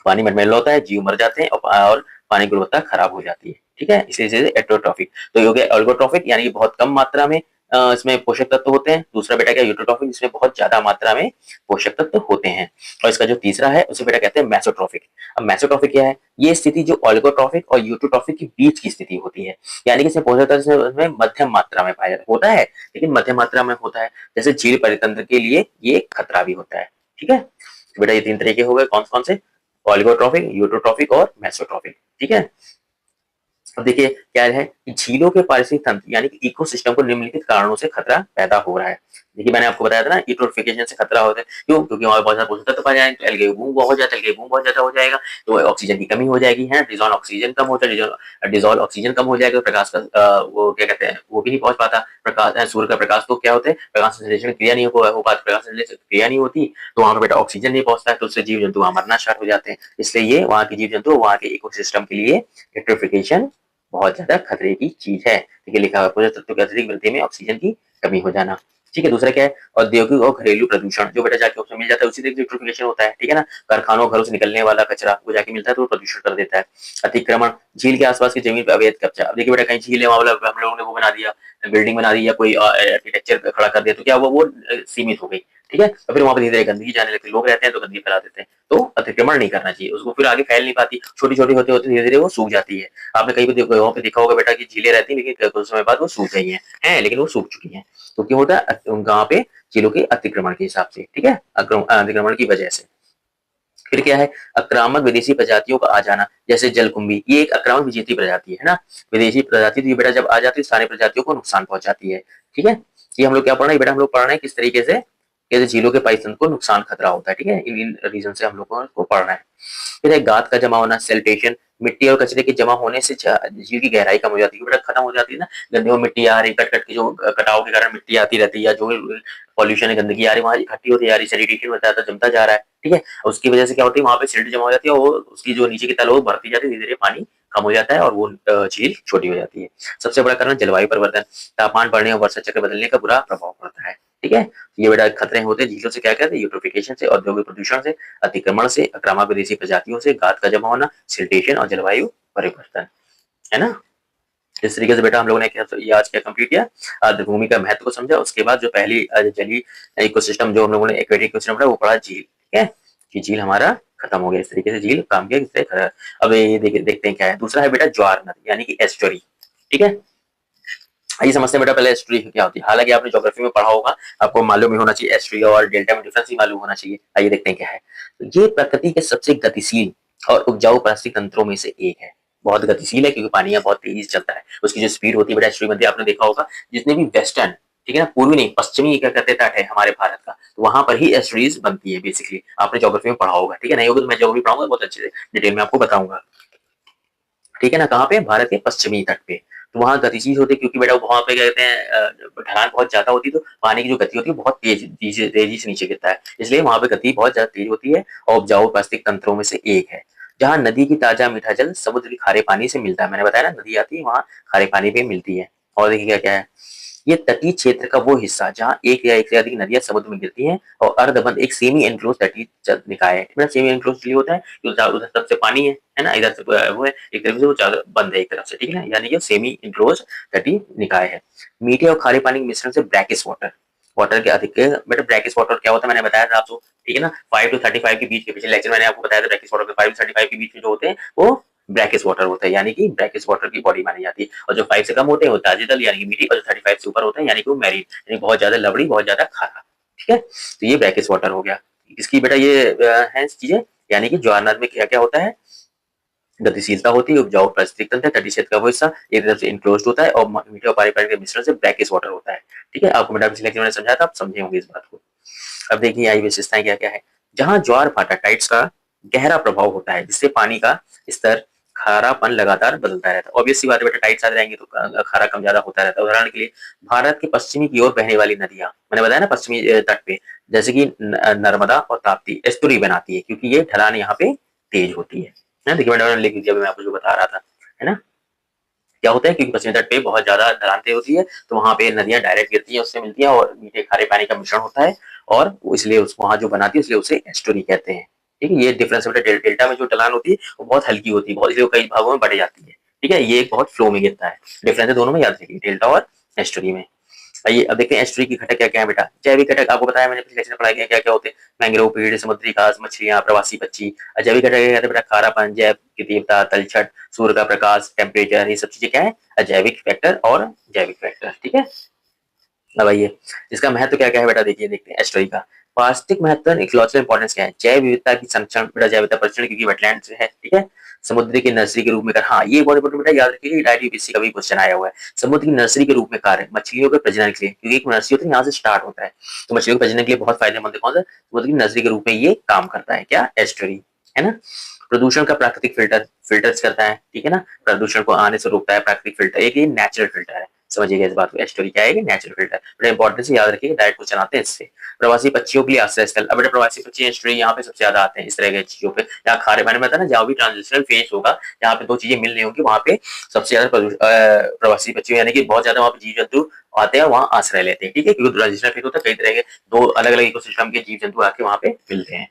पानी मटमैला होता है, जीव मर जाते हैं और पानी की गुणवत्ता खराब हो जाती है, ठीक है। इसी वजह से एट्रोट्रॉफिक। तो ये हो गया ऑलिगोट्रॉफिक, यानी कि बहुत कम मात्रा में इसमें पोषक तत्व होते हैं। दूसरा बेटा क्या यूट्रोट्रॉफिक, जिसमें बहुत ज्यादा मात्रा में पोषक तत्व होते हैं। और इसका जो तीसरा है उसे बेटा कहते हैं मेसोट्रॉफिक। अब मेसोट्रॉफिक क्या है? ये स्थिति जो ऑलिगोट्रॉफिक और यूट्रोट्रॉफिक के बीच की स्थिति होती है, यानी कि इसमें पोषक तत्व इसमें मध्यम मात्रा में पाया होता है, लेकिन मध्यम मात्रा में होता है। जैसे झील परितंत्र के लिए ये खतरा भी होता है, ठीक है। तो बेटा ये तीन तरीके हो गए, कौन कौन से? ऑलिगोट्रॉफिक, यूट्रोट्रॉफिक और मेसोट्रॉफिक, ठीक है। अब देखिए क्या है कि झीलों के पारिस्थितिक तंत्र यानी कि इकोसिस्टम को निम्नलिखित कारणों से खतरा पैदा हो रहा है। देखिए मैंने आपको बताया था ना यूट्रोफिकेशन से खतरा होता है, क्यों? क्योंकि वहां बहुत ज्यादा पोषक तत्व पाए जाएंगे, तो एल्गे बूम हो जाता है, एल्गे बूम बहुत ज्यादा हो जाएगा, तो ऑक्सीजन की कमी हो जाएगी, है डिजॉल्व ऑक्सीजन कम होता है, डिजॉल्व ऑक्सीजन कम हो जाएगा, प्रकाश का वो क्या कहते हैं वो भी नहीं पहुंच पाता, प्रकाश सूर्य का प्रकाश तो क्या होता है, प्रकाश संश्लेषण क्रिया नहीं हो पाती, प्रकाश संश्लेषण क्रिया नहीं होती, तो वहां पर बेटा ऑक्सीजन नहीं पहुंचता है, तो उससे जीव जंतु वहां मरना स्टार्ट हो जाते हैं। इसलिए ये वहां के जीव जंतु वहां के इकोसिस्टम के लिए यूट्रोफिकेशन बहुत ज्यादा खतरे की चीज है। देखिए लिखा हुआ पोषक तत्वों की अत्यधिक वृद्धि में ऑक्सीजन की कमी हो जाना, ठीक है। दूसरा क्या है? औद्योगिक और घरेलू प्रदूषण, जो बेटा जाके उसमें मिल जाता है उसी से यूट्रोफिकेशन होता है, ठीक है ना। कारखानों घरों से निकलने वाला कचरा वो जाके मिलता है तो वो प्रदूषण कर देता है। अतिक्रमण, झील के आसपास की जमीन पर अवैध कब्जा। अब देखिए बेटा कहीं झील है वहां हम लोगों ने वो बना दिया, बिल्डिंग बना दी या कोई आर्किटेक्चर खड़ा कर दिया, तो क्या वो सीमित हो गई, ठीक है। और फिर वहां पर धीरे धीरे गंदगी जाने लगती, लोग रहते हैं तो गंदगी फैला देते हैं, तो अतिक्रमण नहीं करना चाहिए, उसको फिर आगे फैल नहीं पाती, छोटी छोटी होते होते धीरे धीरे वो सूख जाती है। आपने कहीं भी वहां पे देखा होगा बेटा कि झीलें रहती हैं, लेकिन कुछ समय बाद वो सूख गई हैं, लेकिन वो सूख चुकी हैं। तो क्यों होता है? वहां पे झीलों के अतिक्रमण के हिसाब से, ठीक है, अतिक्रमण की वजह से। फिर क्या है? आक्रामक विदेशी प्रजातियों का आ जाना, जैसे जलकुंभी, ये एक आक्रामक विदेशी प्रजाति है ना, विदेशी प्रजाति, तो ये बेटा जब आ जाती है स्थानीय प्रजातियों को नुकसान पहुंचाती है, ठीक है। ये हम लोग क्या पढ़ रहे हैं बेटा? हम लोग पढ़ रहे हैं किस तरीके से कैसे झीलों के पारिस्थितिकी को नुकसान खतरा होता है, ठीक है। इन रीजन से हम लोग को पढ़ना है। फिर है गाद का जमा होना, सेल्टेशन, मिट्टी और कचरे के जमा होने से झील की गहराई कम हो जाती है, बेटा खत्म हो जाती है ना, गंदे में मिट्टी आ रही, कट कट के जो कटाव के कारण मिट्टी आती रहती है, या जो पॉल्यूशन है, गंदगी आ रही वहां इकट्ठी होती जा रही, सेडिटेशन होता है, जमता जा रहा है, ठीक है। उसकी वजह से क्या होती है? वहां पे सिल्ट जमा हो जाती है और उसकी जो नीचे की तल वो बढ़ती जाती है, धीरे धीरे पानी कम हो जाता है और वो झील छोटी हो जाती है। सबसे बड़ा कारण जलवायु परिवर्तन, तापमान बढ़ने और वर्षा चक्र बदलने का बुरा प्रभाव पड़ता है, ठीक है। ये बेटा खतरे होते हैं झीलों से, क्या कहते हैं? यूट्रोफिकेशन से, औद्योगिक प्रदूषण से, अतिक्रमण से, आक्रामक विदेशी प्रजातियों से, गाद का जमा होना, सिल्टेशन और जलवायु परिवर्तन, है ना। इस तरीके से बेटा हम लोगों ने ये आज क्या कंप्लीट किया? भूमि का महत्व को समझा। उसके बाद जो पहली जलीय इकोसिस्टम जो हम लोगों ने एक्वेटिक इकोसिस्टम पढ़ा वो पढ़ा झील, ठीक है, कि झील हमारा खत्म हो गया, इस तरीके से झील काम किया, इससे अब ये देखते हैं क्या है। दूसरा है बेटा ज्वार नदी यानी कि एस्टुअरी, ठीक है। आइए समझते हैं बेटा पहले एस्टुअरी क्या होती है। हालांकि आपने ज्योग्राफी में पढ़ा होगा, आपको मालूम ही होना चाहिए, एस्टुअरी और डेल्टा में डिफरेंस ही मालूम होना चाहिए। आइए देखते हैं क्या है। तो ये प्रकृति के सबसे गतिशील और उपजाऊ पारिस्थितिक तंत्रों में से एक है। बहुत गतिशील है क्योंकि पानी यहाँ बहुत तेजी से चलता है, उसकी जो स्पीड होती है बेटा एस्टुअरी में आपने देखा होगा, जितने भी वेस्टर्न, ठीक है ना, पूर्वी नहीं पश्चिमी क्या कहते तट है हमारे भारत का, तो वहां पर ही एस्टुअरीज बनती है बेसिकली। आपने ज्योग्राफी में पढ़ा होगा, ठीक है, नहीं होगा तो मैं ज्योग्राफी पढ़ाऊंगा बहुत अच्छे से डिटेल में आपको बताऊंगा, ठीक है ना। कहाँ पे? भारत के पश्चिमी तट पे। तो वहां गतिशील होते क्योंकि बेटा वहां पे कहते हैं ढलान बहुत ज्यादा होती है, तो पानी की जो गति होती है बहुत तेजी से नीचे गिरता है, इसलिए वहां पे गति बहुत ज्यादा तेज होती है और उपजाऊ पारिस्थितिक तंत्रों में से एक है। जहाँ नदी की ताजा मीठा जल समुद्र के खारे पानी से मिलता है, मैंने बताया ना नदी आती है वहां खारे पानी पे मिलती है। और देखिए क्या क्या है, ये तटीय क्षेत्र का वो हिस्सा जहाँ एक या एक से अधिक नदियां समुद्र में गिरती हैं और अर्धबंद एक सेमी एनक्लोज तटीय निकाय है। मतलब सेमी एनक्लोज इसलिए होता है क्योंकि उधर तरफ से पानी है ना, इधर से वो है एक तरफ से वो चादर बंद है एक तरफ से, ठीक है ना, यानी कि सेमी एनक्लोज तटीय निकाय है। मीठे और खारे पानी के मिश्रण से ब्रैकिश वाटर, वाटर के अधिक बेटा ब्रैकिश वाटर क्या होता है मैंने बताया था आपको, ठीक है ना, 5 to 35 के बीच के, पिछले लेक्चर मैंने आपको बताया था ब्रैकिश वाटर के 5 to 35 के बीच में जो होते हैं वो ब्रैकिश वाटर होता है, यानी कि ब्रैकिश वाटर की बॉडी मानी जाती है। और जो 5 से कम होते हैं वो ताजे जल यानी कि मीठी, और जो 35 से ऊपर होते हैं यानी कि वो मैरीन यानी बहुत ज्यादा लवड़ी बहुत ज्यादा खारा, ठीक है। तो ये ब्रैकिश वाटर हो गया। इसकी बेटा ये है चीजें, यानी कि ज्वार नद में क्या क्या होता है, गतिशीलता होती है, उपजाऊ पारिस्थितिक तंत्र, तटीय क्षेत्र का वो हिस्सा एक तरफ से इनक्लोज्ड होता है और मीठे और पानी के मिश्रण से ब्रैकिश वाटर होता है, ठीक है। आपको बेटा पिछले लेक्चर में समझाया था, आप समझे होंगे इस बात को। अब देखिए आई विशेषताएं क्या क्या है। जहां ज्वार भाटा टाइड्स का गहरा प्रभाव होता है जिससे पानी का स्तर खारापन लगातार बदलता रहता है। ऑब्वियस सी बात है बेटा टाइड्स आते रहेंगे तो खारा कम ज्यादा होता रहता है। उदाहरण के लिए भारत के पश्चिमी की ओर बहने वाली नदियां, मैंने बताया ना पश्चिमी तट पे, जैसे कि नर्मदा और ताप्ती एस्टुरी बनाती है क्योंकि ये ढलान यहाँ पे तेज होती है ना। देखिए मैंने लिख दिया, मैं आपको जो बता रहा था, है ना। क्या होता है, क्योंकि पश्चिमी तट पे बहुत ज्यादा ढलानें होती है, तो वहाँ पे नदियां डायरेक्ट गिरती हैं, उससे मिलती हैं, और मीठे खारे पानी का मिश्रण होता है, और इसलिए उसको वहाँ जो बनाती है इसलिए उसे एस्टुरी कहते हैं। ठीक है, ये डिफरेंस होता है। डेल्टा में जो ढलान होती है वो बहुत हल्की होती है, बहुत, इसलिए वो कई भागों में बढ़ जाती है। ठीक है, ये एक बहुत फ्लो में गिरता है। डिफरेंस है दोनों में, याद रखिए, डेल्टा और एस्टुरी में। आइए अब देखते हैं एस्टुरी की घटक क्या क्या है बेटा। जैविक घटक आपको बताया मैंने, पिछले लेक्चर में पढ़ाया गया क्या क्या होते हैं। मैंग्रोव पेड़, समुद्री घास, मछलियां, प्रवासी पक्षी। अजैविक घटक क्या कहते हैं बेटा, खारापन, जैव की तीव्रता, तलछट, सूर्य का प्रकाश, टेम्परेचर, ये सब चीजें क्या है, अजैविक फैक्टर और जैविक फैक्टर। ठीक है, अब आइए इसका महत्व क्या क्या है बेटा, देखिए देखते हैं एस्टुरी का। वास्तविक महत्व, इकोलॉजिकल इंपॉर्टेंस क्या है, जैव विविधता की संरक्षण बेटा, जैव विविधता परिरक्षण, क्योंकि वेटलैंड है। ठीक है, समुद्र की नर्सरी के रूप में कर, हाँ ये बहुत इंपॉर्टेंट बेटा, याद रखिए, डायरेक्ट यूपीएससी का भी क्वेश्चन आया हुआ है। समुद्र की नर्सरी के रूप में कार्य, मछलियों के प्रजनन के लिए, क्योंकि एक नर्सरी होती है यहाँ से स्टार्ट होता है, तो मछलियों के प्रजनन के लिए बहुत फायदेमंद है। कौन सा, समुद्र की नर्सरी के रूप में ये काम करता है, क्या, एस्टुरी, है ना। प्रदूषण का प्राकृतिक फिल्टर, फिल्टर्स करता है। ठीक है ना, प्रदूषण को आने से रोकता है, प्राकृतिक फिल्टर, एक ये नेचुरल फिल्टर है। समझिएगा इस बात को, एस्टुरी क्या है, नेचुरल फिल्टर, बड़ा इंपॉर्टेंट से याद रखिएगा, डायरेक्ट क्वेश्चन आते हैं इससे। प्रवासी पक्षियों के लिए आश्रय स्थल, अब बेटा प्रवासी पक्षी एस्टुरी यहाँ पे सबसे ज्यादा आते हैं, इस तरह की चीजों पे, यहाँ खारे, मैंने बताया ना, जहाँ भी ट्रांजिशनल फेज होगा, जहाँ पे दो चीजें मिल रही होंगी, वहाँ पे सबसे ज्यादा प्रवासी पक्षी, यानी कि बहुत ज्यादा वहाँ पे जीव जंतु आते हैं, वहाँ आश्रय लेते हैं। ठीक है, क्योंकि ट्रांजिशनल फेज होता है, कई तरह के दो अलग अलग इकोसिस्टम के जीव जंतु आके वहाँ पे मिलते हैं,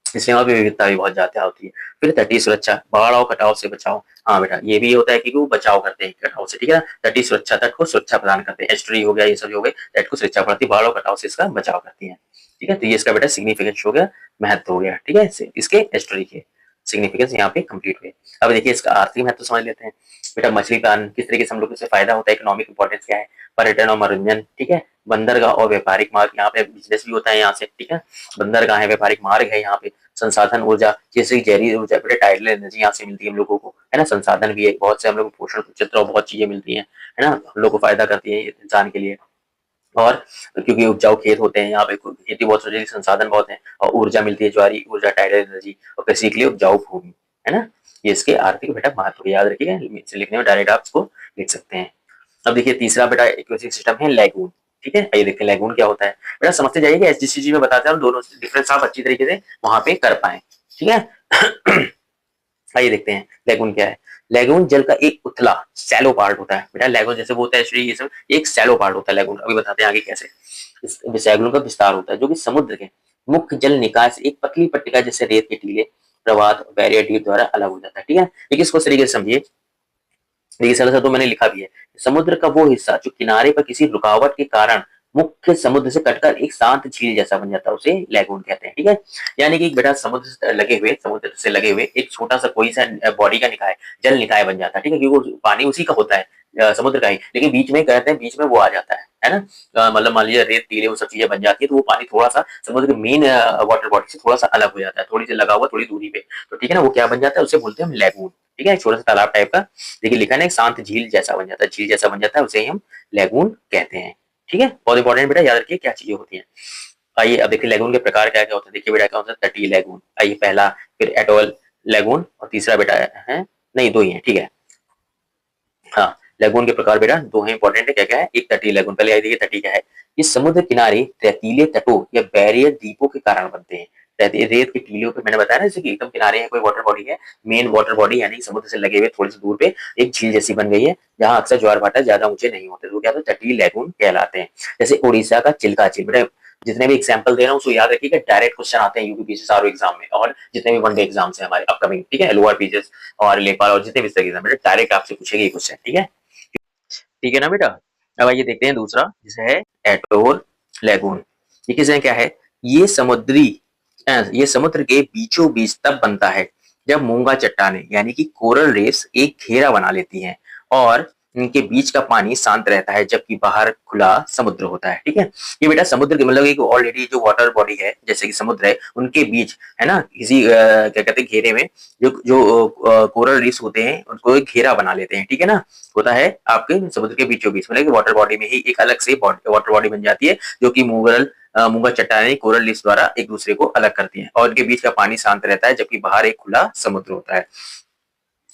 इसलिए वहाँ पे विविधता भी बहुत ज्यादा होती है। फिर तटीय सुरक्षा, बाढ़ और कटाव से बचाव, हाँ बेटा ये भी होता है कि वो बचाव करते हैं कटाव से। ठीक है ना, तटीय सुरक्षा, तट को सुरक्षा प्रदान करते हैं, एस्टुरी हो गया, ये सब हो गए, तट को सुरक्षा पड़ती है, बाढ़ और कटाव से इसका बचाव करती है। ठीक है, तो ये इसका बेटा सिग्निफिकेंस हो गया, महत्व हो गया। ठीक है, इसके एस्टुरी के सिग्निफिकेंस यहाँ पे कंप्लीट हुए। अब देखिए इसका आर्थिक महत्व समझ लेते हैं। बेटा मछली पालन किस तरीके से हम लोग को फायदा होता है, इकोनॉमिक इंपॉर्टेंस क्या है, पर्यटन और मनोरंजन। ठीक है, बंदरगाह और व्यापारिक मार्ग, यहाँ पे बिजनेस भी होता है यहाँ से। ठीक है, बंदरगाह है, व्यापारिक मार्ग है यहाँ पे, संसाधन ऊर्जा, जैसे जहरीली ऊर्जा बेटा, टाइडल एनर्जी यहाँ से मिलती है हम लोगों को, है ना। संसाधन भी है बहुत से, हम लोग को पोषण चित्र और बहुत चीजें मिलती हैं, है ना, हम लोग को फायदा करती है इंसान के लिए। और क्योंकि उपजाऊ खेत होते हैं यहाँ पे, खेती बहुत सारी, संसाधन बहुत है, और ऊर्जा मिलती है, ज्वारी ऊर्जा, टाइडल एनर्जी, और कृषि के लिए उपजाऊ भूमि, है ना। ये इसके आर्थिक बेटा महत्व याद रखिएगा, लिखने में डायरेक्ट आप इसको लिख सकते हैं। अब देखिए तीसरा बेटा इक्वेशन सिस्टम है लैगून। ठीक है, आइए देखते हैं लैगून क्या होता है बेटा, समझते जाइए, एसजीसीजी में बताते हैं, दोनों डिफरेंस आप अच्छी तरीके से वहां पे कर पाए। ठीक है आइए देखते हैं लैगून क्या है। लैगून जल का एक उथला सैलो पार्ट होता है बेटा, लैगून जैसे बोलते हैं ये सब एक सैलो पार्ट होता है लैगून, अभी बताते हैं आगे कैसे। इस लैगून का विस्तार होता है जो कि समुद्र के मुख्य जल निकाय से एक पतली पट्टिका जैसे रेत के टीले, प्रवाह, बैरियर डीप द्वारा अलग हो जाता है। ठीक है, देखिए इसको तरीके से समझिए, देखिए सरल तो मैंने लिखा भी है, समुद्र का वो हिस्सा जो किनारे पर किसी रुकावट के कारण मुख्य समुद्र से कटकर एक शांत झील जैसा बन जाता है, उसे लैगून कहते हैं। ठीक है, यानी कि बेटा समुद्र से लगे हुए एक छोटा सा कोई सा बॉडी का निकाय, जल निकाय बन जाता है। ठीक है, क्योंकि वो पानी उसी का होता है, समुद्र का ही, लेकिन बीच में कहते हैं, बीच में वो आ जाता है ना। मतलब मान लीजिए रेत टीले वो सब चीजें बन जाती है, तो वो पानी थोड़ा सा समुद्र के मेन वाटर बॉडी से थोड़ा सा अलग हो जाता है, थोड़ी सी लगा हुआ थोड़ी दूरी पे, तो ठीक है ना, वो क्या बन जाता है, उसे बोलते हैं हम लैगून। ठीक है, छोटा सा तालाब टाइप का, देखिए लिखा है ना, एक शांत झील जैसा बन जाता है, झील जैसा बन जाता है, उसे ही हम लैगून कहते हैं। ठीक है, बहुत इंपॉर्टेंट बेटा, याद रखिए क्या चीजें होती हैं। आइए अब देखिए लैगून के प्रकार क्या क्या होते हैं, देखिए बेटा क्या होता है, तटीय लैगून, आइए पहला, फिर एटोल लैगून, और तीसरा बेटा है, नहीं दो ही है। ठीक है, हाँ लैगून के प्रकार बेटा दो है, इंपॉर्टेंट है, क्या क्या है, एक तटीय लैगून, पहले आइए देखिए तटीय क्या है। ये समुद्र किनारे रेतीले तटों या बैरियर द्वीपों के कारण बनते हैं। रेत के टीलों पे मैंने बताया ना, जैसे कि एकदम किनारे है, कोई वाटर बॉडी है, मेन वाटर बॉडी यानी समुद्र से लगे हुए थोड़ी सी दूर पे एक झील जैसी बन गई है, जहां अक्सर ज्वार भाटा ज्यादा ऊंचे नहीं होते, तो क्या होता है, तटीय लैगून कहलाते हैं। जैसे उड़ीसा का चिल्का झील, बेटा जितने भी एग्जाम्पल दे रहा हूँ उसको याद रखिएगा, डायरेक्ट क्वेश्चन आते हैं यूपीपीएससी आरओ एग्जाम में, और जितने भी वनडे एग्जाम है हमारे अपकमिंग, ठीक है, लोअर पीजेस और लेपाल और जितने भी एग्जाम, बेटा डायरेक्ट आपसे पूछेगा ये क्वेश्चन। ठीक है, ठीक है ना बेटा। अब आइए देखते हैं दूसरा, जिसे है एटोल लैगून। ये किसे क्या है, ये समुद्र के बीचों बीच तब बनता है जब मूंगा चट्टाने यानी कि कोरल रीफ्स एक घेरा बना लेती हैं, और इनके बीच का पानी शांत रहता है, जबकि बाहर खुला समुद्र होता है। ठीक है, ये बेटा समुद्र के मतलब एक ऑलरेडी जो वाटर बॉडी है जैसे कि समुद्र है, उनके बीच है ना, किसी क्या कहते हैं घेरे में, जो जो कोरल रीफ्स होते हैं उनको एक घेरा बना लेते हैं। ठीक है ना, होता है आपके समुद्र के बीचों बीच, मतलब वाटर बॉडी में ही एक अलग से वाटर बॉडी बन जाती है, जो कि मूंगा चट्टाने कोरल रीफ्स द्वारा एक दूसरे को अलग करती हैं, और इनके बीच का पानी शांत रहता है, जबकि बाहर एक खुला समुद्र होता है।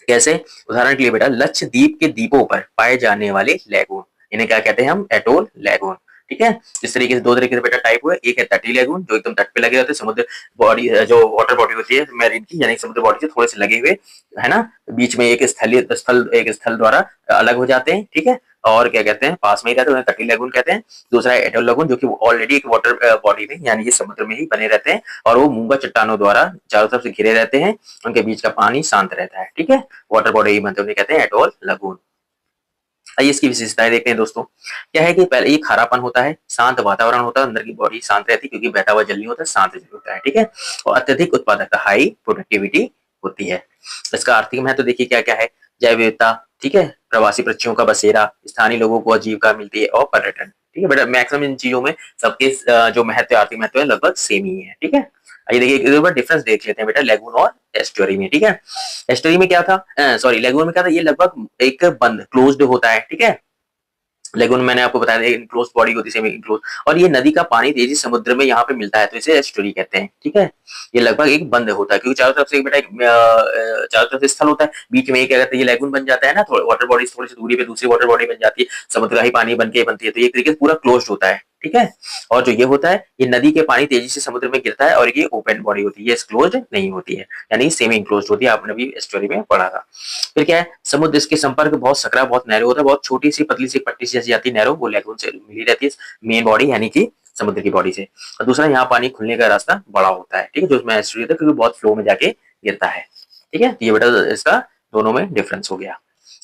कैसे, उदाहरण के लिए बेटा लक्षद्वीप के द्वीपों पर पाए जाने वाले लैगून, इन्हें क्या कहते हैं हम, एटोल लैगून। ठीक है। इस तरीके से दो तरीके से बेटा टाइप हुए, एक है तटीय लैगून जो एकदम तट पे लगे रहते हैं, समुद्र बॉडी जो वाटर बॉडी होती है मैरीन की, यानी समुद्र बॉडी से थोड़े से लगे हुए, है ना, बीच में एक स्थल द्वारा अलग हो जाते हैं, ठीक है, और क्या कहते हैं पास में ही रहते हैं, उन्हें तटीय लैगून कहते हैं। दूसरा है एटोल लैगून जो कि ऑलरेडी एक वाटर बॉडी में यानी कि समुद्र में ही बने रहते हैं और वो मूंगा चट्टानों द्वारा चारों तरफ से घिरे रहते हैं, उनके बीच का पानी शांत रहता है, ठीक है, वाटर बॉडी ही बनते हैं, उन्हें कहते हैं एटोल लैगून। आइए इसकी विशेषताएं देखते हैं दोस्तों। क्या है कि पहले ये खारापन होता है, शांत वातावरण होता है, अंदर की बॉडी शांत रहती है क्योंकि बहता हुआ जल नहीं होता, शांत जल होता है, ठीक है, और अत्यधिक उत्पादकता हाई प्रोडक्टिविटी होती है। इसका आर्थिक महत्व देखिए क्या क्या है, जैव विविधता, ठीक है, प्रवासी पक्षियों का बसेरा, स्थानीय लोगों को आजीविका मिलती है और पर्यटन, ठीक है बेटा, मैक्सिमम इन चीजों में सबके जो महत्व आर्थिक महत्व है लगभग सेम ही है, ठीक है। आइए देखिए एक बार डिफरेंस देख लेते हैं बेटा लेगून और एस्टुअरी में, ठीक है। एस्टुअरी में क्या था, सॉरी लेगून में क्या था, ये लगभग एक बंद क्लोज्ड होता है, ठीक है। लेगून मैंने आपको बताया था इनक्लोज बॉडी होती है, सेमी इनक्लोज, और ये नदी का पानी तेजी समुद्र में यहाँ पे मिलता है तो इसे एस्टुअरी कहते हैं, ठीक है। ये लगभग एक बंद होता है क्योंकि चारों तरफ से एक बेटा चारों तरफ से स्थल होता है, बीच में एक क्या कहते हैं ये लेगून बन जाता है ना, वाटर बॉडी थोड़ी सी दूरी पे दूसरी वाटर बॉडी बन जाती है, समुद्र का ही पानी बन के बनती है, तो ये तरीके से पूरा क्लोज होता है, ठीक है। और जो ये होता है ये नदी के पानी तेजी से समुद्र में गिरता है और ये ओपन बॉडी होती है, ये क्लोज नहीं होती है, यानी सेमी इनक्लोज होती है, आपने भी स्टोरी में पढ़ा था। फिर क्या है, समुद्र इसके संपर्क बहुत सकरा बहुत नैरो होता है, बहुत छोटी सी पतली सी पट्टी सी जैसी आती है नैरो, वो लेगून से मिली रहती है मेन बॉडी यानी कि समुद्र की बॉडी से। और दूसरा यहाँ पानी खुलने का रास्ता बड़ा होता है, ठीक है, जो इसमें एस्टुअरी होता है क्योंकि बहुत फ्लो में जाके गिरता है, ठीक है। ये बेटा इसका दोनों में डिफरेंस हो गया।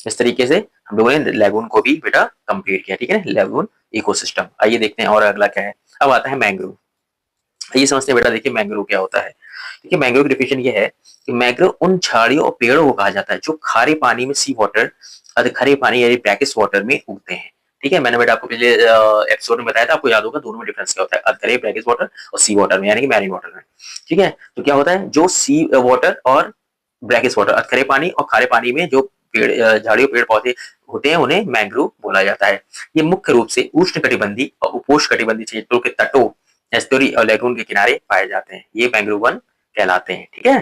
इस तरीके से हम लोगों ने लेगून को भी बेटा कंप्लीट किया, ठीक है, लेगून इकोसिस्टम। आइए देखते हैं और अगला क्या है, अब आता है मैंग्रोव। ये समझते हैं बेटा, देखिए मैंग्रोव क्या होता है। देखिए मैंग्रोव की डेफिनेशन ये है कि मैंग्रोव उन झाड़ियों और पेड़ों को कहा जाता है जो खारे पानी में सी वाटर, खारे पानी यानी ब्रैकिश वाटर में उगते हैं, ठीक है। मैंने बेटा आपको पिछले एपिसोड में बताया था, आपको याद होगा दोनों में डिफरेंस क्या होता है, अधखरे ब्रैकिश वाटर और सी वाटर में यानी कि मैरीन वाटर में, ठीक है। तो क्या होता है, जो सी वाटर और ब्रैकिश वाटर अधखरे पानी और खारे पानी में जो पेड़ झाड़ियों पेड़ पौधे होते हैं उन्हें मैंग्रोव बोला जाता है। ये मुख्य रूप से उष्ण कटिबंधी और उपोष्ण कटिबंधी क्षेत्रों के तटों, एस्टुअरी और लेगून के किनारे पाए जाते हैं, ये मैंग्रोव वन कहलाते हैं, ठीक है।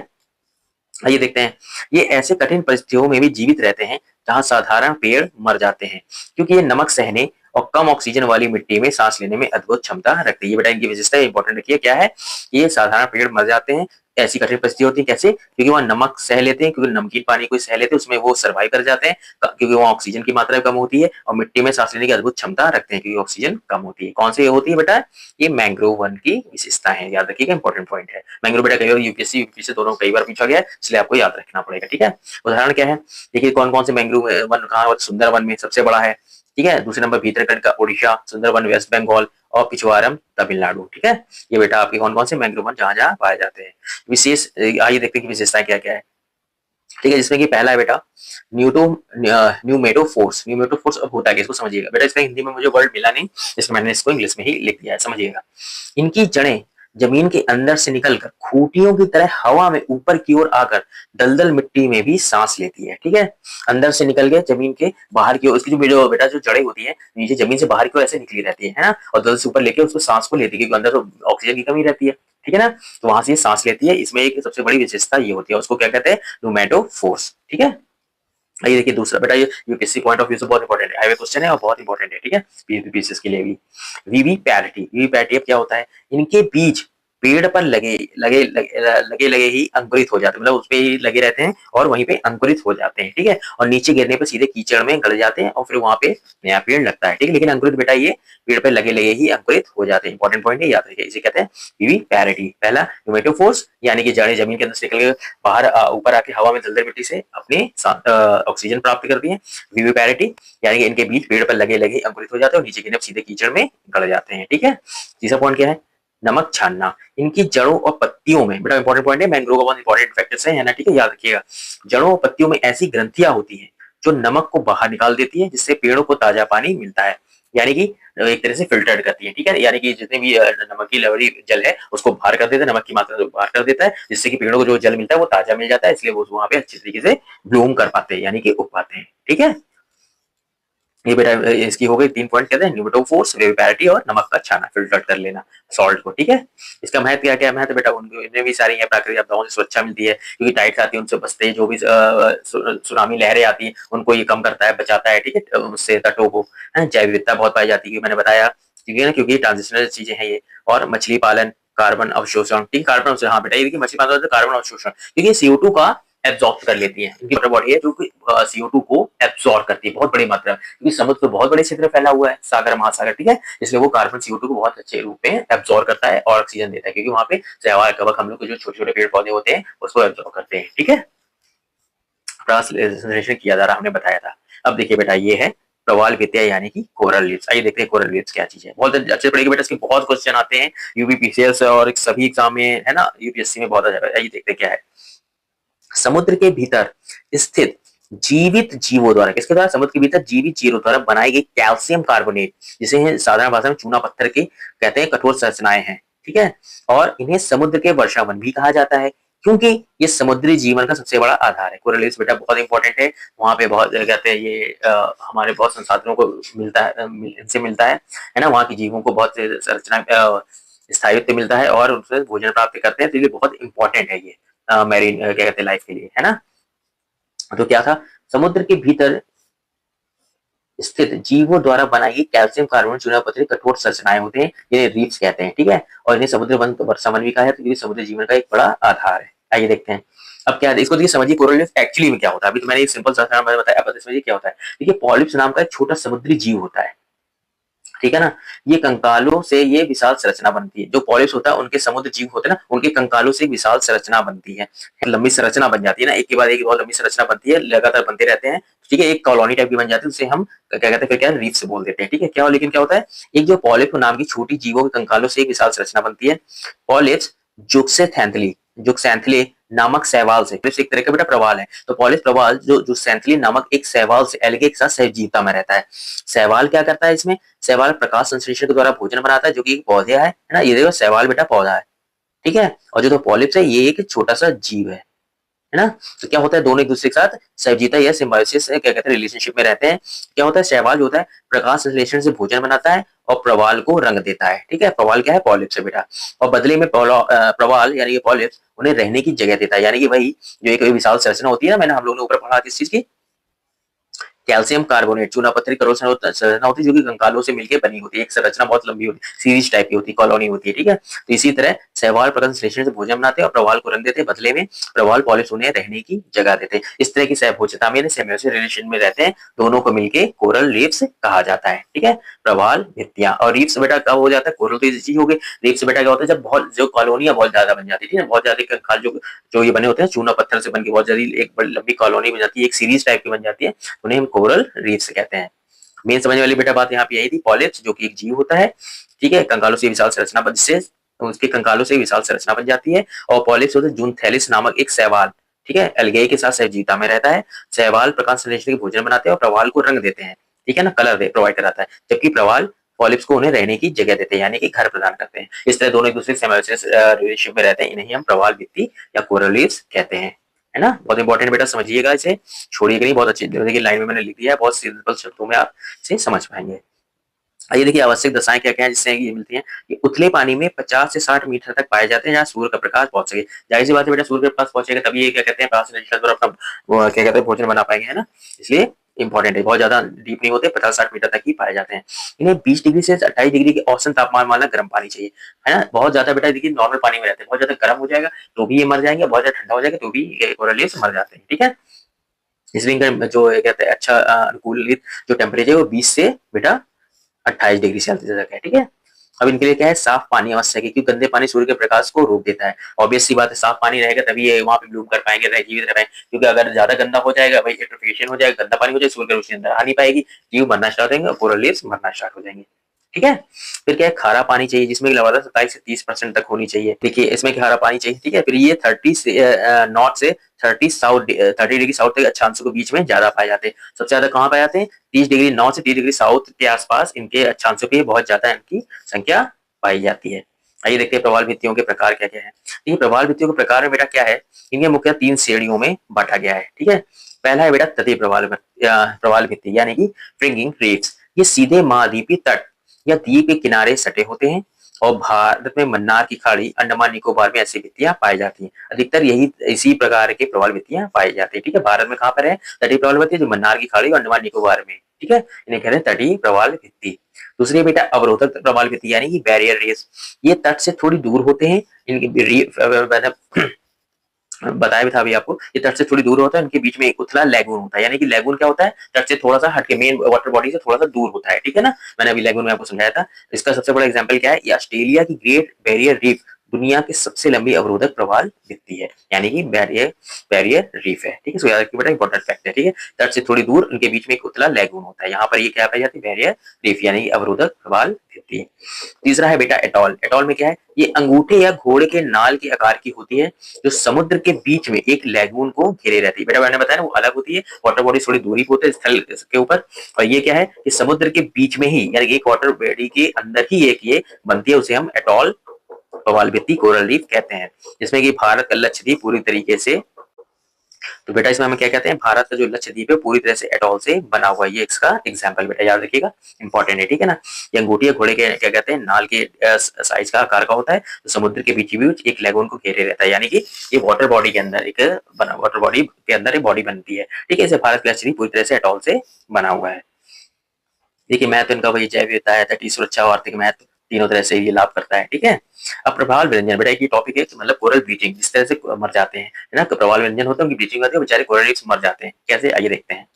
आइए देखते हैं, ये ऐसे कठिन परिस्थितियों में भी जीवित रहते हैं जहां साधारण पेड़ मर जाते हैं क्योंकि ये नमक सहने और कम ऑक्सीजन वाली मिट्टी में सांस लेने में अद्भुत क्षमता रखती है। ये बेटा इनकी विशेषता इंपॉर्टेंट रखिए क्या है, ये साधारण पेड़ मर जाते हैं, ऐसी कठिन परिस्थिति होती है कैसे, क्योंकि वहाँ नमक सह लेते हैं, क्योंकि नमकीन पानी को सह लेते हैं उसमें वो सर्वाइव कर जाते हैं क्योंकि वहाँ ऑक्सीजन की मात्रा कम होती है और मिट्टी में सांस लेने की अद्भुत क्षमता रखते हैं क्योंकि ऑक्सीजन कम होती है। कौन सी होती है बेटा, ये मैंग्रोव वन की विशेषता है, याद रखिएगा इंपॉर्टेंट पॉइंट है। मैंग्रोव बेटा कई बार यूपीएससी यूपीएससी दोनों कई बार पूछा गया है इसलिए आपको याद रखना पड़ेगा, ठीक है। उदाहरण क्या है, देखिए कौन कौन से मैंग्रोव वन कहाँ, सुंदरवन में सबसे बड़ा है, ठीक है। दूसरे नंबर भीतरकनिका का ओडिशा, सुंदरवन वेस्ट बंगाल और पिछवारम तमिलनाडु, ठीक है। ये बेटा आपके कौन कौन से मैंग्रोव वन जहां जहां पाए जाते हैं। विशेष आइए देखते हैं कि विशेषताएं क्या क्या है, ठीक है, जिसमें कि पहला है बेटा न्यूटो न्यूमेटोफोर्स। न्यूमेटोफोर्स अब होता है इसको समझिएगा बेटा, इसका हिंदी में मुझे वर्ड मिला नहीं इसलिए मैंने इसको इंग्लिश में ही लिख दिया है, समझिएगा। इनकी जड़ें जमीन के अंदर से निकलकर खूंटियों की तरह हवा में ऊपर की ओर आकर दलदल मिट्टी में भी सांस लेती है, ठीक है। अंदर से निकल के जमीन के बाहर की ओर, इसकी जो बेटा जो जड़ें होती है नीचे जमीन से बाहर की ओर ऐसे निकली रहती है ना, और दलदल से ऊपर लेके उसको सांस को लेती है क्योंकि अंदर तो ऑक्सीजन की कमी रहती है, ठीक है ना, तो वहां से ये सांस लेती है। इसमें एक सबसे बड़ी विशेषता ये होती है, उसको क्या कहते हैं, न्यूमेटोफोर्स, ठीक है। ये देखिए दूसरा बेटा, ये यूपीएससी पॉइंट ऑफ व्यू से बहुत इंपॉर्टेंट है, हाईवे क्वेश्चन है और बहुत इंपॉर्टेंट है, ठीक है, पीसीएस के लिए भी। वीवी पैरिटी, वीवी पैरिटी क्या होता है, इनके बीज पेड़ पर लगे ही अंकुरित हो जाते हैं, मतलब उस पे ही लगे रहते हैं और वहीं पे अंकुरित हो जाते हैं, ठीक है, और नीचे गिरने पर सीधे कीचड़ में गड़ जाते हैं और फिर वहां पे नया पेड़ लगता है, ठीक है। लेकिन अंकुरित बेटा ये पेड़ पे लगे ही अंकुरित हो जाते हैं, इंपॉर्टेंट पॉइंट है, याद रखिए, इसे कहते हैं वीवी पैरिटी। पहला न्यूमेटोफोर्स यानी कि जड़ें जमीन के अंदर से निकल के बाहर ऊपर आके हवा में दलदल मिट्टी से अपने ऑक्सीजन प्राप्त करती है। विविपैरिटी यानी कि इनके बीज पेड़ पर लगे अंकुरित हो जाते हैं और नीचे गिरने सीधे कीचड़ में गड़ जाते हैं, ठीक है। तीसरा पॉइंट क्या है, नमक छानना। इनकी जड़ों और पत्तियों में, बेटा इंपॉर्टेंट पॉइंट है, मैंग्रोव का बहुत इंपॉर्टेंट फैक्टर्स है ना, ठीक है, याद रखिएगा। जड़ों और पत्तियों में ऐसी ग्रंथियां होती हैं जो नमक को बाहर निकाल देती है जिससे पेड़ों को ताजा पानी मिलता है, यानी कि एक तरह से फिल्टर्ड करती है, ठीक है, यानी कि जितने भी नमकीन लवणी जल है उसको बाहर कर देता है, नमक की मात्रा बाहर कर देता है जिससे कि पेड़ों को जो जल मिलता है वो ताजा मिल जाता है, इसलिए वो वहां पे अच्छी तरीके से ब्लूम कर पाते हैं यानी कि उग पाते हैं, ठीक है। ये बेटा इसकी हो गई 3 पॉइंट, कहते हैं न्यूमेटोफोर्स, विविपैरिटी और नमक का छाना, फिल्टर कर लेना सॉल्ट को, ठीक है। इसका महत्व क्या क्या महत्व बेटा, उनमें भी सारी है, प्राकृतिक आपदाओं से सुरक्षा मिलती है क्योंकि टाइड्स आती है उनसे बचते हैं, जो भी सुनामी लहरें आती हैं उनको ये कम करता है, बचाता है, ठीक है, उससे तटों को। जैव विविधता बहुत पाई जाती है, मैंने बताया ठीक है ना, क्योंकि ट्रांजिशनल चीजें हैं ये। और मछली पालन, कार्बन अवशोषण, ठीक है, कार्बन अवशोषण, हाँ बेटा ये देखिए मछली पालन कार्बन अवशोषण, क्योंकि CO2 का एब्जॉर्ब कर लेती है, इनकी बॉडी है जो कि CO2 को एब्जॉर्ब करती है बहुत बड़ी मात्रा में, क्योंकि समुद्र तो बहुत बड़े क्षेत्र फैला हुआ है, सागर महासागर, ठीक है, इसलिए वो कार्बन CO2 को बहुत अच्छे रूप में एब्जॉर्ब करता है और ऑक्सीजन देता है, क्योंकि वहां पे शैवाल कवक हम लोग के जो छोटे छोटे पेड़ पौधे होते हैं उसको एब्जॉर्ब करते हैं, ठीक है। ट्रांसलेशन किया जा रहा हमने बताया था। अब देखिए बेटा ये है प्रवाल भित्तियां यानी कि कोरल लीव्स। आइए देखते हैं कोरल लीव्स क्या चीज है, बहुत अच्छे पढ़ेंगे बेटा, इसके बहुत क्वेश्चन आते हैं यूपीपीसीएस और सभी एग्जाम में, है ना, यूपीएससी में बहुत अच्छा। आइए देखते हैं क्या है। समुद्र के भीतर स्थित जीवित जीवों द्वारा, किसके द्वारा, समुद्र के भीतर जीवित जीवों द्वारा बनाई गई कैल्शियम कार्बोनेट, जिसे साधारण भाषा में चूना पत्थर के कहते हैं, कठोर संरचनाएं हैं, ठीक है। और इन्हें समुद्र के वर्षावन भी कहा जाता है, क्योंकि ये समुद्री जीवन का सबसे बड़ा आधार है। कोरल रीफ्स बेटा बहुत इंपॉर्टेंट है, वहां पे बहुत कहते हैं ये हमारे बहुत संसाधनों को मिलता है, इनसे मिलता है ना, वहाँ की जीवों को बहुत संरचना स्थायित्व मिलता है और उनसे भोजन प्राप्त करते हैं, तो ये बहुत इंपॉर्टेंट है ये मैरीन क्या कहते हैं लाइफ के लिए, है ना। तो क्या था, समुद्र के भीतर स्थित जीवों द्वारा बनाई गई कैल्शियम कार्बन चूनापथरी कठोर संरचनाएं होते हैं, जिन्हें रीफ्स कहते हैं, ठीक है। और इन्हें समुद्र वन वर्षा वन भी कहा है, तो ये समुद्री जीवन का एक बड़ा आधार है। आइए देखते हैं अब क्या है, इसको देखिए समझिए कोरल रीफ एक्चुअली में क्या होता है। अभी तो मैंने एक सिंपल सा बताया, अब समझिए क्या होता है। देखिए पॉलिप्स नाम का एक छोटा समुद्री जीव होता है, ठीक है ना। ये कंकालों से ये विशाल संरचना बनती है, जो पॉलिप्स होता है उनके समुद्र जीव होते हैं ना, उनके कंकालों से विशाल संरचना बनती है, लंबी संरचना बन जाती है ना, एक के बाद एक बहुत लंबी संरचना बनती है, लगातार बनते रहते हैं, ठीक है, एक कॉलोनी टाइप की बन जाती है, उसे हम क्या कहते हैं, फिर क्या रीफ से बोल देते हैं, ठीक है। क्या लेकिन क्या होता है, एक जो पॉलिप नाम की छोटी जीवों के कंकालों से एक विशाल संरचना बनती है। पॉलिप्स जुक्सेंथली नामक शैवाल से, एक तरह का बेटा प्रवाल है, तो पॉलिप प्रवाल जो जुक्सेंथली नामक एक शैवाल से एल्गे के साथ सहजीविता में रहता है। शैवाल क्या करता है इसमें, शैवाल प्रकाश संश्लेषण के द्वारा भोजन बनाता है, जो कि एक पौधा है ना, ये देखो शैवाल बेटा पौधा है, ठीक है। और जो तो पॉलिप्स है ये एक छोटा सा जीव है ना। तो क्या होता है, दोनों एक दूसरे के साथ सहजीविता या सिम्बायोसिस क्या कहते हैं रिलेशनशिप में रहते हैं। क्या होता है, शैवाल जो होता है प्रकाश संश्लेषण से भोजन बनाता है और प्रवाल को रंग देता है, ठीक है। प्रवाल क्या है, पॉलिप्स है बेटा, और बदले में प्रवाल यानी कि पॉलिप्स उन्हें रहने की जगह देता है, यानी कि वही जो एक विशाल संरचना होती है ना, मैंने हम लोगों ने ऊपर पढ़ा किस चीज की, कैल्शियम कार्बोनेट चूनापत्थरी करोड़ संरचना होती है, जो कि कंकालों से मिलकर बनी होती है, एक संरचना बहुत लंबी होती है, सीरीज टाइप की होती है, कॉलोनी होती है, ठीक है। तो इसी तरह शैवाल प्रकाश संश्लेषण से भोजन बनाते हैं और प्रवाल को रंग देते हैं, बदले में प्रवाल पॉलिप्स उन्हें रहने की जगह देते हैं। इस तरह की सहभोज्यता में सिम्बायोसिस रिलेशन में रहते हैं, दोनों को मिलकर कोरल रीफ्स कहा जाता है, ठीक है। प्रवाल भित्तियां और रीफ्स बेटा कब हो जाता है, कोरल तो चीज हो गई, रीफ्स बेटा क्या होता है, जब बहुत जो कॉलोनियां बहुत ज्यादा बन जाती है, बहुत ज्यादा कंकाल जो ये बने होते हैं चूना पत्थर से बनकर बहुत ज्यादा एक बड़ी लंबी कॉलोनी बन जाती है, एक सीरीज टाइप की बन जाती है, उन्हें हम कोरल रीफ्स कहते हैं। मेन समझने वाली बेटा बात यहाँ पे यही थी, पॉलिप्स जो कि एक जीव होता है, ठीक है, कंकालों से विशाल संरचना बन, जिससे उसके कंकालों से विशाल संरचना बन जाती है। और पॉलिप्स होते हैं जूनथैलिस नामक एक शैवाल, ठीक है, एल्गे के साथ सहजीविता में रहता है। शैवाल प्रकाश संश्लेषण के भोजन बनाते हैं और प्रवाल को रंग देते हैं, ठीक है ना, कलर प्रोवाइड कराता है, जबकि प्रवाल पॉलिप्स को उन्हें रहने की जगह देते हैं, यानी कि घर प्रदान करते हैं। इस तरह दोनों एक दूसरे सिम्बायोसिस रिलेशनशिप में रहते हैं, इन्हें हम प्रवाल भित्ति या कोरल रीफ्स कहते हैं, है ना। बहुत इंपॉर्टेंट बेटा, समझिएगा इसे, छोड़िएगा नहीं, बहुत अच्छी देखिए लाइन में मैंने लिख दिया है, बहुत सिंपल शब्दों में आप इसे समझ पाएंगे। आइए देखिए आवश्यक दशाएं क्या क्या है जिससे ये मिलती हैं, कि उथले पानी में 50 से 60 मीटर तक पाए जाते हैं, जहाँ सूर्य का प्रकाश पहुंच सके। जाहिर सी बात है बेटा, सूर्य के पास पहुंचेगा तभी ये क्या कहते हैं प्रकाश संश्लेषण द्वारा अपना क्या कहते हैं भोजन बना पाएंगे, है ना। इसलिए इंपॉर्टेंट है, बहुत ज्यादा डीप नहीं होते, 50-60 मीटर तक ही पाए जाते हैं। इन्हें 20 डिग्री से 28 डिग्री के औसत तापमान वाला गर्म पानी चाहिए, है ना। बहुत ज्यादा बेटा देखिए नॉर्मल पानी में रहते हैं, बहुत ज्यादा गर्म हो जाएगा तो भी ये मर जाएंगे, बहुत ज्यादा ठंडा हो जाएगा तो भी ये कोरल रीफ्स मर जाते हैं, ठीक है। इसलिए इनका जो कहते हैं अच्छा अनुकूलित जो टेम्परेचर है वो 20 से बेटा 28 डिग्री सेल्सियस तक है, ठीक है। अब इनके लिए क्या है, साफ पानी आवश्यक है, क्योंकि गंदे पानी सूर्य के प्रकाश को रोक देता है। ऑब्वियस सी बात है, साफ पानी रहेगा तभी ये वहां पे ब्लूम कर पाएंगे, रह जीवित रह पाएंगे, क्योंकि अगर ज्यादा गंदा हो जाएगा भाई यूट्रोफिकेशन हो जाएगा, गंदा पानी हो जाएगा, सूर्य की रोशनी अंदर आ नहीं पाएगी, जीव मरना स्टार्ट होंगे और कोरल रीफ्स मरना स्टार्ट हो जाएंगे, ठीक है। फिर क्या है, खारा पानी चाहिए, जिसमें लवणता 27 से 30% तक होनी चाहिए। देखिए इसमें खारा पानी चाहिए, ठीक है। फिर ये 30 से नॉर्थ से 30 डिग्री साउथ तक अक्षांशों के बीच में ज्यादा पाए जाते हैं। सबसे ज्यादा कहाँ पाए जाते हैं, 30 डिग्री नॉर्थ से 30 डिग्री साउथ के आसपास इनके अक्षांशों की बहुत ज्यादा इनकी संख्या पाई जाती है। आइए देखते हैं प्रवाल भित्तियों के प्रकार क्या क्या है। ये प्रवाल भित्तियों के प्रकार में बेटा क्या है, इनके मुख्य 3 श्रेणियों में बांटा गया है, ठीक है। पहला है बेटा तटीय प्रवाल भित्ति यानी कि फ्रिंगिंग रीफ्स। ये सीधे महाद्वीपीय तट या द्वीप के किनारे सटे होते हैं, और भारत में मन्नार की खाड़ी, अंडमान निकोबार में ऐसी भित्तियां पाई जाती हैं। अधिकतर यही इसी प्रकार के प्रवाल भित्तियां पाई जाती है, ठीक है। भारत में कहाँ पर है तटीय प्रवाल भित्ति, जो मन्नार की खाड़ी और अंडमान निकोबार में, ठीक है, इन्हें कहते हैं तटीय प्रवाल भित्ति। दूसरी है बेटा अवरोधक प्रवाल भित्ति यानी कि बैरियर रेस। ये तट से थोड़ी दूर होते हैं, इनकी बताया भी था अभी आपको, ये तट से थोड़ी दूर होता है, इनके बीच में एक उथला लैगून होता है। यानी कि लैगून क्या होता है, तट से थोड़ा सा हटके मेन वाटर बॉडी से थोड़ा सा दूर होता है, ठीक है ना। मैंने अभी लैगून में आपको समझाया था। इसका सबसे बड़ा एग्जांपल क्या है, ये ऑस्ट्रेलिया की ग्रेट बैरियर रीफ दुनिया की सबसे लंबी अवरोधक प्रवाल भित्ति है, यानी कि बैरियर बैरियर रीफ है, ठीक है। सो याद रखिए बेटा, इंपॉर्टेंट फैक्ट है, ठीक है। तट से थोड़ी दूर उनके बीच में एक उतला लैगून होता है, यहाँ पर ये क्या पाई जाती है, बैरियर रीफ यानी कि अवरोधक प्रवाल भित्ति। तीसरा है बेटा एटॉल। एटॉल में क्या है, ये अंगूठे या घोड़े के नाल के आकार की होती है, जो समुद्र के बीच में एक लैगून को घेरे रहती है। बेटा मैंने बताया ना, वो अलग होती है, वाटर बॉडी थोड़ी दूरी पे होते हैं स्थल के ऊपर, और ये क्या है कि समुद्र के बीच में ही, यानी एक वाटर बॉडी के अंदर ही एक ये बनती है, उसे हम एटॉल प्रवाल भित्ति कोरल रीफ कहते हैं, जिसमें कि भारत का लक्षद्वीप पूरी तरीके से, तो बेटा इसमें हम क्या कहते हैं, भारत का जो लक्षद्वीप है पूरी तरह से एटॉल से बना हुआ है। ये इसका एग्जांपल बेटा याद रखिएगा, इंपॉर्टेंट है, ठीक है ना। ये अंगूठी घोड़े के क्या कहते हैं, नाल के साइज का आकार का होता है, तो समुद्र के बीच बीच एक लैगून को घेरे रहता है, यानी कि ये वाटर बॉडी के अंदर एक वाटर बॉडी के अंदर एक बॉडी बनती है, ठीक है। इसे भारत का लक्षद्वीप पूरी तरह से एटॉल से बना हुआ है। देखिए महत्व इनका वही जैव विविधता है, तटीय सुरक्षा और आर्थिक महत्व, तीनों तरह से ये लाभ करता है, ठीक है। अब प्रवाल व्यंजन बेटा एक टॉपिक है कि मतलब कोरल ब्लीचिंग, जिस तरह से मर जाते हैं, है ना, तो प्रवाल व्यंजन होता है, उनकी ब्लीचिंग होती है, बेचारे कोरल रीफ्स मर जाते हैं, कैसे आइए देखते हैं।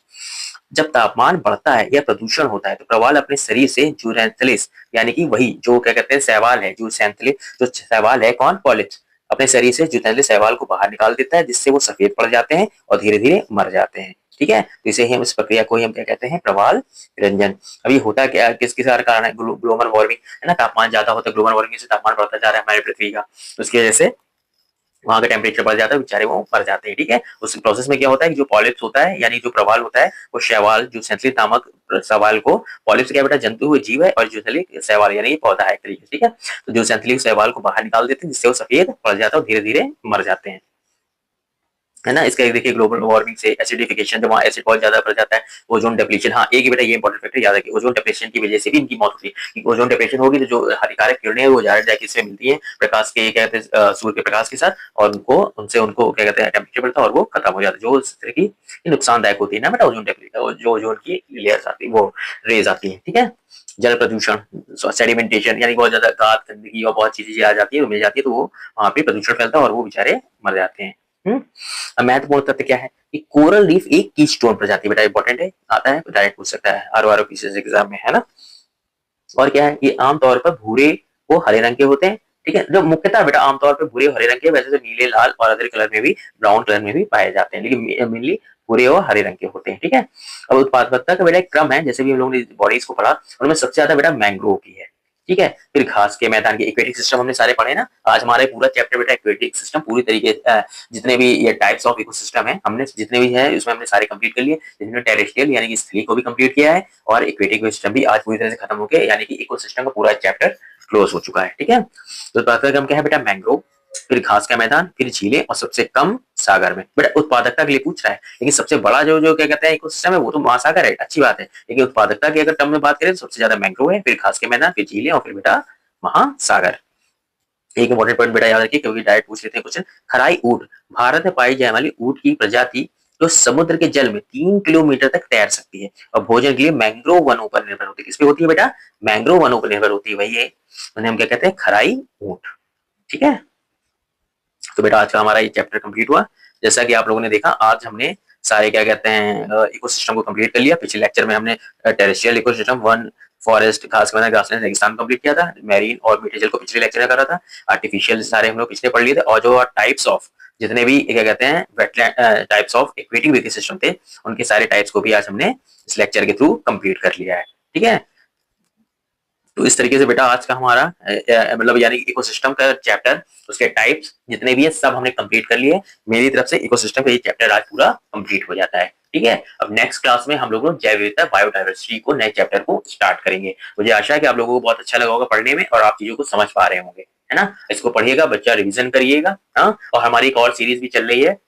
जब तापमान बढ़ता है या प्रदूषण होता है, तो प्रवाल अपने शरीर से जूरेंथलिस, यानी कि वही जो क्या कहते हैं शैवाल है, जो शैवाल है कौन, पॉलिप्स, अपने शरीर से जूरेंथलिस शैवाल को बाहर निकाल देता है, जिससे वो सफेद पड़ जाते हैं और धीरे धीरे मर जाते हैं, ठीक है। तो इसे हम, इस प्रक्रिया को हम क्या कहते हैं, प्रवाल रंजन। अभी होता क्या, किसके कारण है, ग्लोबल वार्मिंग, है ना, तापमान ज्यादा होता है, ग्लोबल वार्मिंग से तापमान बढ़ता जा रहा है हमारी पृथ्वी का, उसकी वजह से वहां का टेम्परेचर बढ़ जाता है, बेचारे वो मर जाते हैं, ठीक है। उस प्रोसेस में क्या होता है कि जो पॉलिप्स होता है, यानी जो प्रवाल होता है, वो शैवाल जो सेंथलिस नामक शैवाल को, पॉलिप्स क्या बेटा जंतु हुए जीव है, और जो शैवाल यानी पौधा है एक तरीके से, ठीक है। तो जो सेंथलिस शैवाल को बाहर निकाल देते हैं, जिससे वो सफेद पड़ जाता है और धीरे धीरे मर जाते हैं, है ना। इसका देखिए ग्लोबल वार्मिंग से एसिडिफिकेशन, जो वहाँ एसिड बहुत ज्यादा बढ़ जाता है, ओजोन डिप्लीशन, हाँ एक बेटा ये इंपॉर्टेंट फैक्टर याद रखिए, ओजोन डिप्लीशन की वजह से भी इनकी मौत होती है। ओजोन डिप्लीशन होगी तो जो हानिकारक किरणें हैं वो ज्यादा जाके इसमें मिलती है प्रकाश के, क्या कहते हैं, सूर्य के प्रकाश के साथ, और उनको क्या कहते हैं टेम्परेचर बढ़ता है और वो खत्म हो जाता है, जो इस तरह की नुकसानदायक होती है ना बेटा, ओजोन डिप्लीशन, जो ओजोन की लेयर्स आती है, वो रेज आती है, ठीक है। जल प्रदूषण, सेडिमेंटेशन, यानी बहुत ज्यादा गाद गंदगी और बहुत चीजें आ जाती है, मिल जाती है, तो वो वहां पे प्रदूषण फैलता है और वो बेचारे मर जाते हैं। अब महत्वपूर्ण तथ्य क्या है कि कोरल रीफ एक कीस्टोन प्रजाति, बेटा इंपॉर्टेंट है, आता है डायरेक्ट पूछ सकता है आर पीसीएस एग्जाम में, है ना। और क्या है, ये आमतौर पर भूरे वो हरे रंग के होते हैं, ठीक है। जो मुख्यतः बेटा आमतौर पर भूरे हरे रंग के, वैसे तो नीले लाल और अदर कलर में भी, ब्राउन कलर में भी पाए जाते हैं, लेकिन मेनली भूरे और हरे रंग के होते हैं, ठीक है। अब उत्पादकता का बेटा एक क्रम है, जैसे भी हम लोगों ने बॉडीज को पढ़ा, उनमें सबसे ज्यादा बेटा मैंग्रोव की है, ठीक है। फिर घास के मैदान के, एक्वेटिक सिस्टम हमने सारे पढ़े ना, आज हमारे पूरा चैप्टर बेटा एक्वेटिक सिस्टम पूरी तरीके, जितने भी ये टाइप्स ऑफ इकोसिस्टम है, हमने जितने भी है उसमें हमने सारे कंप्लीट कर लिए, जिसमें टेरेस्ट्रियल यानी कि स्थलीय को भी कंप्लीट किया है, और एक्वेटिक सिस्टम भी आज पूरी तरह से खत्म हो गया, यानी कि इकोसिस्टम का पूरा चैप्टर क्लोज हो चुका है, ठीक है। तो उत्पादकता क्रम क्या है बेटा, मैंग्रोव, फिर घास का मैदान, फिर झीलें, और सबसे कम सागर में। बेटा उत्पादकता के लिए पूछ रहा है, लेकिन सबसे बड़ा जो जो क्या कहते हैं इकोसिस्टम है वो तो महासागर है, अच्छी बात है, लेकिन उत्पादकता की अगर टर्म में बात करें तो सबसे ज्यादा मैंग्रोव है, फिर घास के मैदान, फिर झीलें, और फिर बेटा महासागर। एक इंपॉर्टेंट पॉइंट बेटा याद रखिए, क्योंकि डायरेक्ट पूछ लेते हैं क्वेश्चन। खराई ऊंट, भारत में पाई जाने वाली ऊंट की प्रजाति जो समुद्र के जल में 3 किलोमीटर तक तैर सकती है, और भोजन के लिए मैंग्रोव वनों पर निर्भर होती है। किस पे होती है बेटा, मैंग्रोव वनों पर निर्भर होती है, वही है, उन्हें हम क्या कहते हैं, खराई ऊंट, ठीक है। तो बेटा आज का हमारा ये चैप्टर कंप्लीट हुआ। जैसा कि आप लोगों ने देखा, आज हमने सारे क्या कहते हैं इकोसिस्टम को कंप्लीट कर लिया। पिछले लेक्चर में हमने टेरेस्ट्रियल इकोसिस्टम, वन, फॉरेस्ट, घास मैदान, ग्रासलैंड, रेगिस्तान कंप्लीट किया था। मैरीन और मीठे जल को पिछले लेक्चर में करा था। आर्टिफिशियल सारे हम लोग पिछले पढ़ लिए थे, और जो टाइप्स ऑफ जितने भी क्या कहते हैं wetland types of aquatic ecosystem थे, उनके सारे टाइप्स को भी आज हमने इस लेक्चर के थ्रू कंप्लीट कर लिया है, ठीक है। तो इस तरीके से बेटा आज का हमारा मतलब यानी इकोसिस्टम का चैप्टर, उसके टाइप्स जितने भी है सब हमने कंप्लीट कर लिए। मेरी तरफ से इकोसिस्टम का ये चैप्टर आज पूरा कंप्लीट हो जाता है, ठीक है। अब नेक्स्ट क्लास में हम लोग जैव विविधता, बायोडायवर्सिटी को, नए चैप्टर को स्टार्ट करेंगे। मुझे आशा है कि आप लोगों को बहुत अच्छा लगा होगा पढ़ने में, और आप चीजों को समझ पा रहे होंगे, है ना। इसको पढ़िएगा बच्चा, रिविजन करिएगा, हाँ। और हमारी एक और सीरीज भी चल रही है,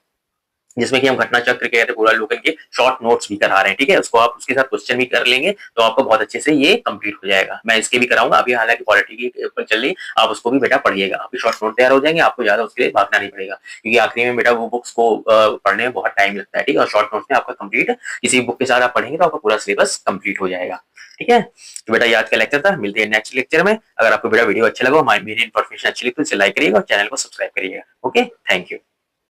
जिसमें कि हम घटना चक्र के पूरा लोकन के शॉर्ट नोट्स भी करा रहे हैं, ठीक है। उसको आप उसके साथ क्वेश्चन भी कर लेंगे तो आपको बहुत अच्छे से ये कंप्लीट हो जाएगा। मैं इसके भी कराऊंगा, अभी हालांकि पॉलिटी की ऊपर चल रही, आप उसको भी बेटा पढ़िएगा, आपके शॉर्ट नोट तैयार हो जाएंगे, आपको ज्यादा उसके लिए भागना नहीं पड़ेगा, क्योंकि आखिरी में बेटा वो बुक्स को पढ़ने में बहुत टाइम लगता है, ठीक है। और शॉर्ट नोट्स में आपका कंप्लीट, किसी बुक के साथ आप पढ़ेंगे तो आपका पूरा सिलेबस कंप्लीट हो जाएगा, ठीक है, तो बेटा ये आज का लेक्चर था, मिलते हैं नेक्स्ट लेक्चर में। अगर आपको मेरा वीडियो अच्छा लगा, मेरी इन्फॉर्मेशन अच्छी लगी तो इसे लाइक करिएगा और चैनल को सब्सक्राइब करिएगा। Okay, thank you.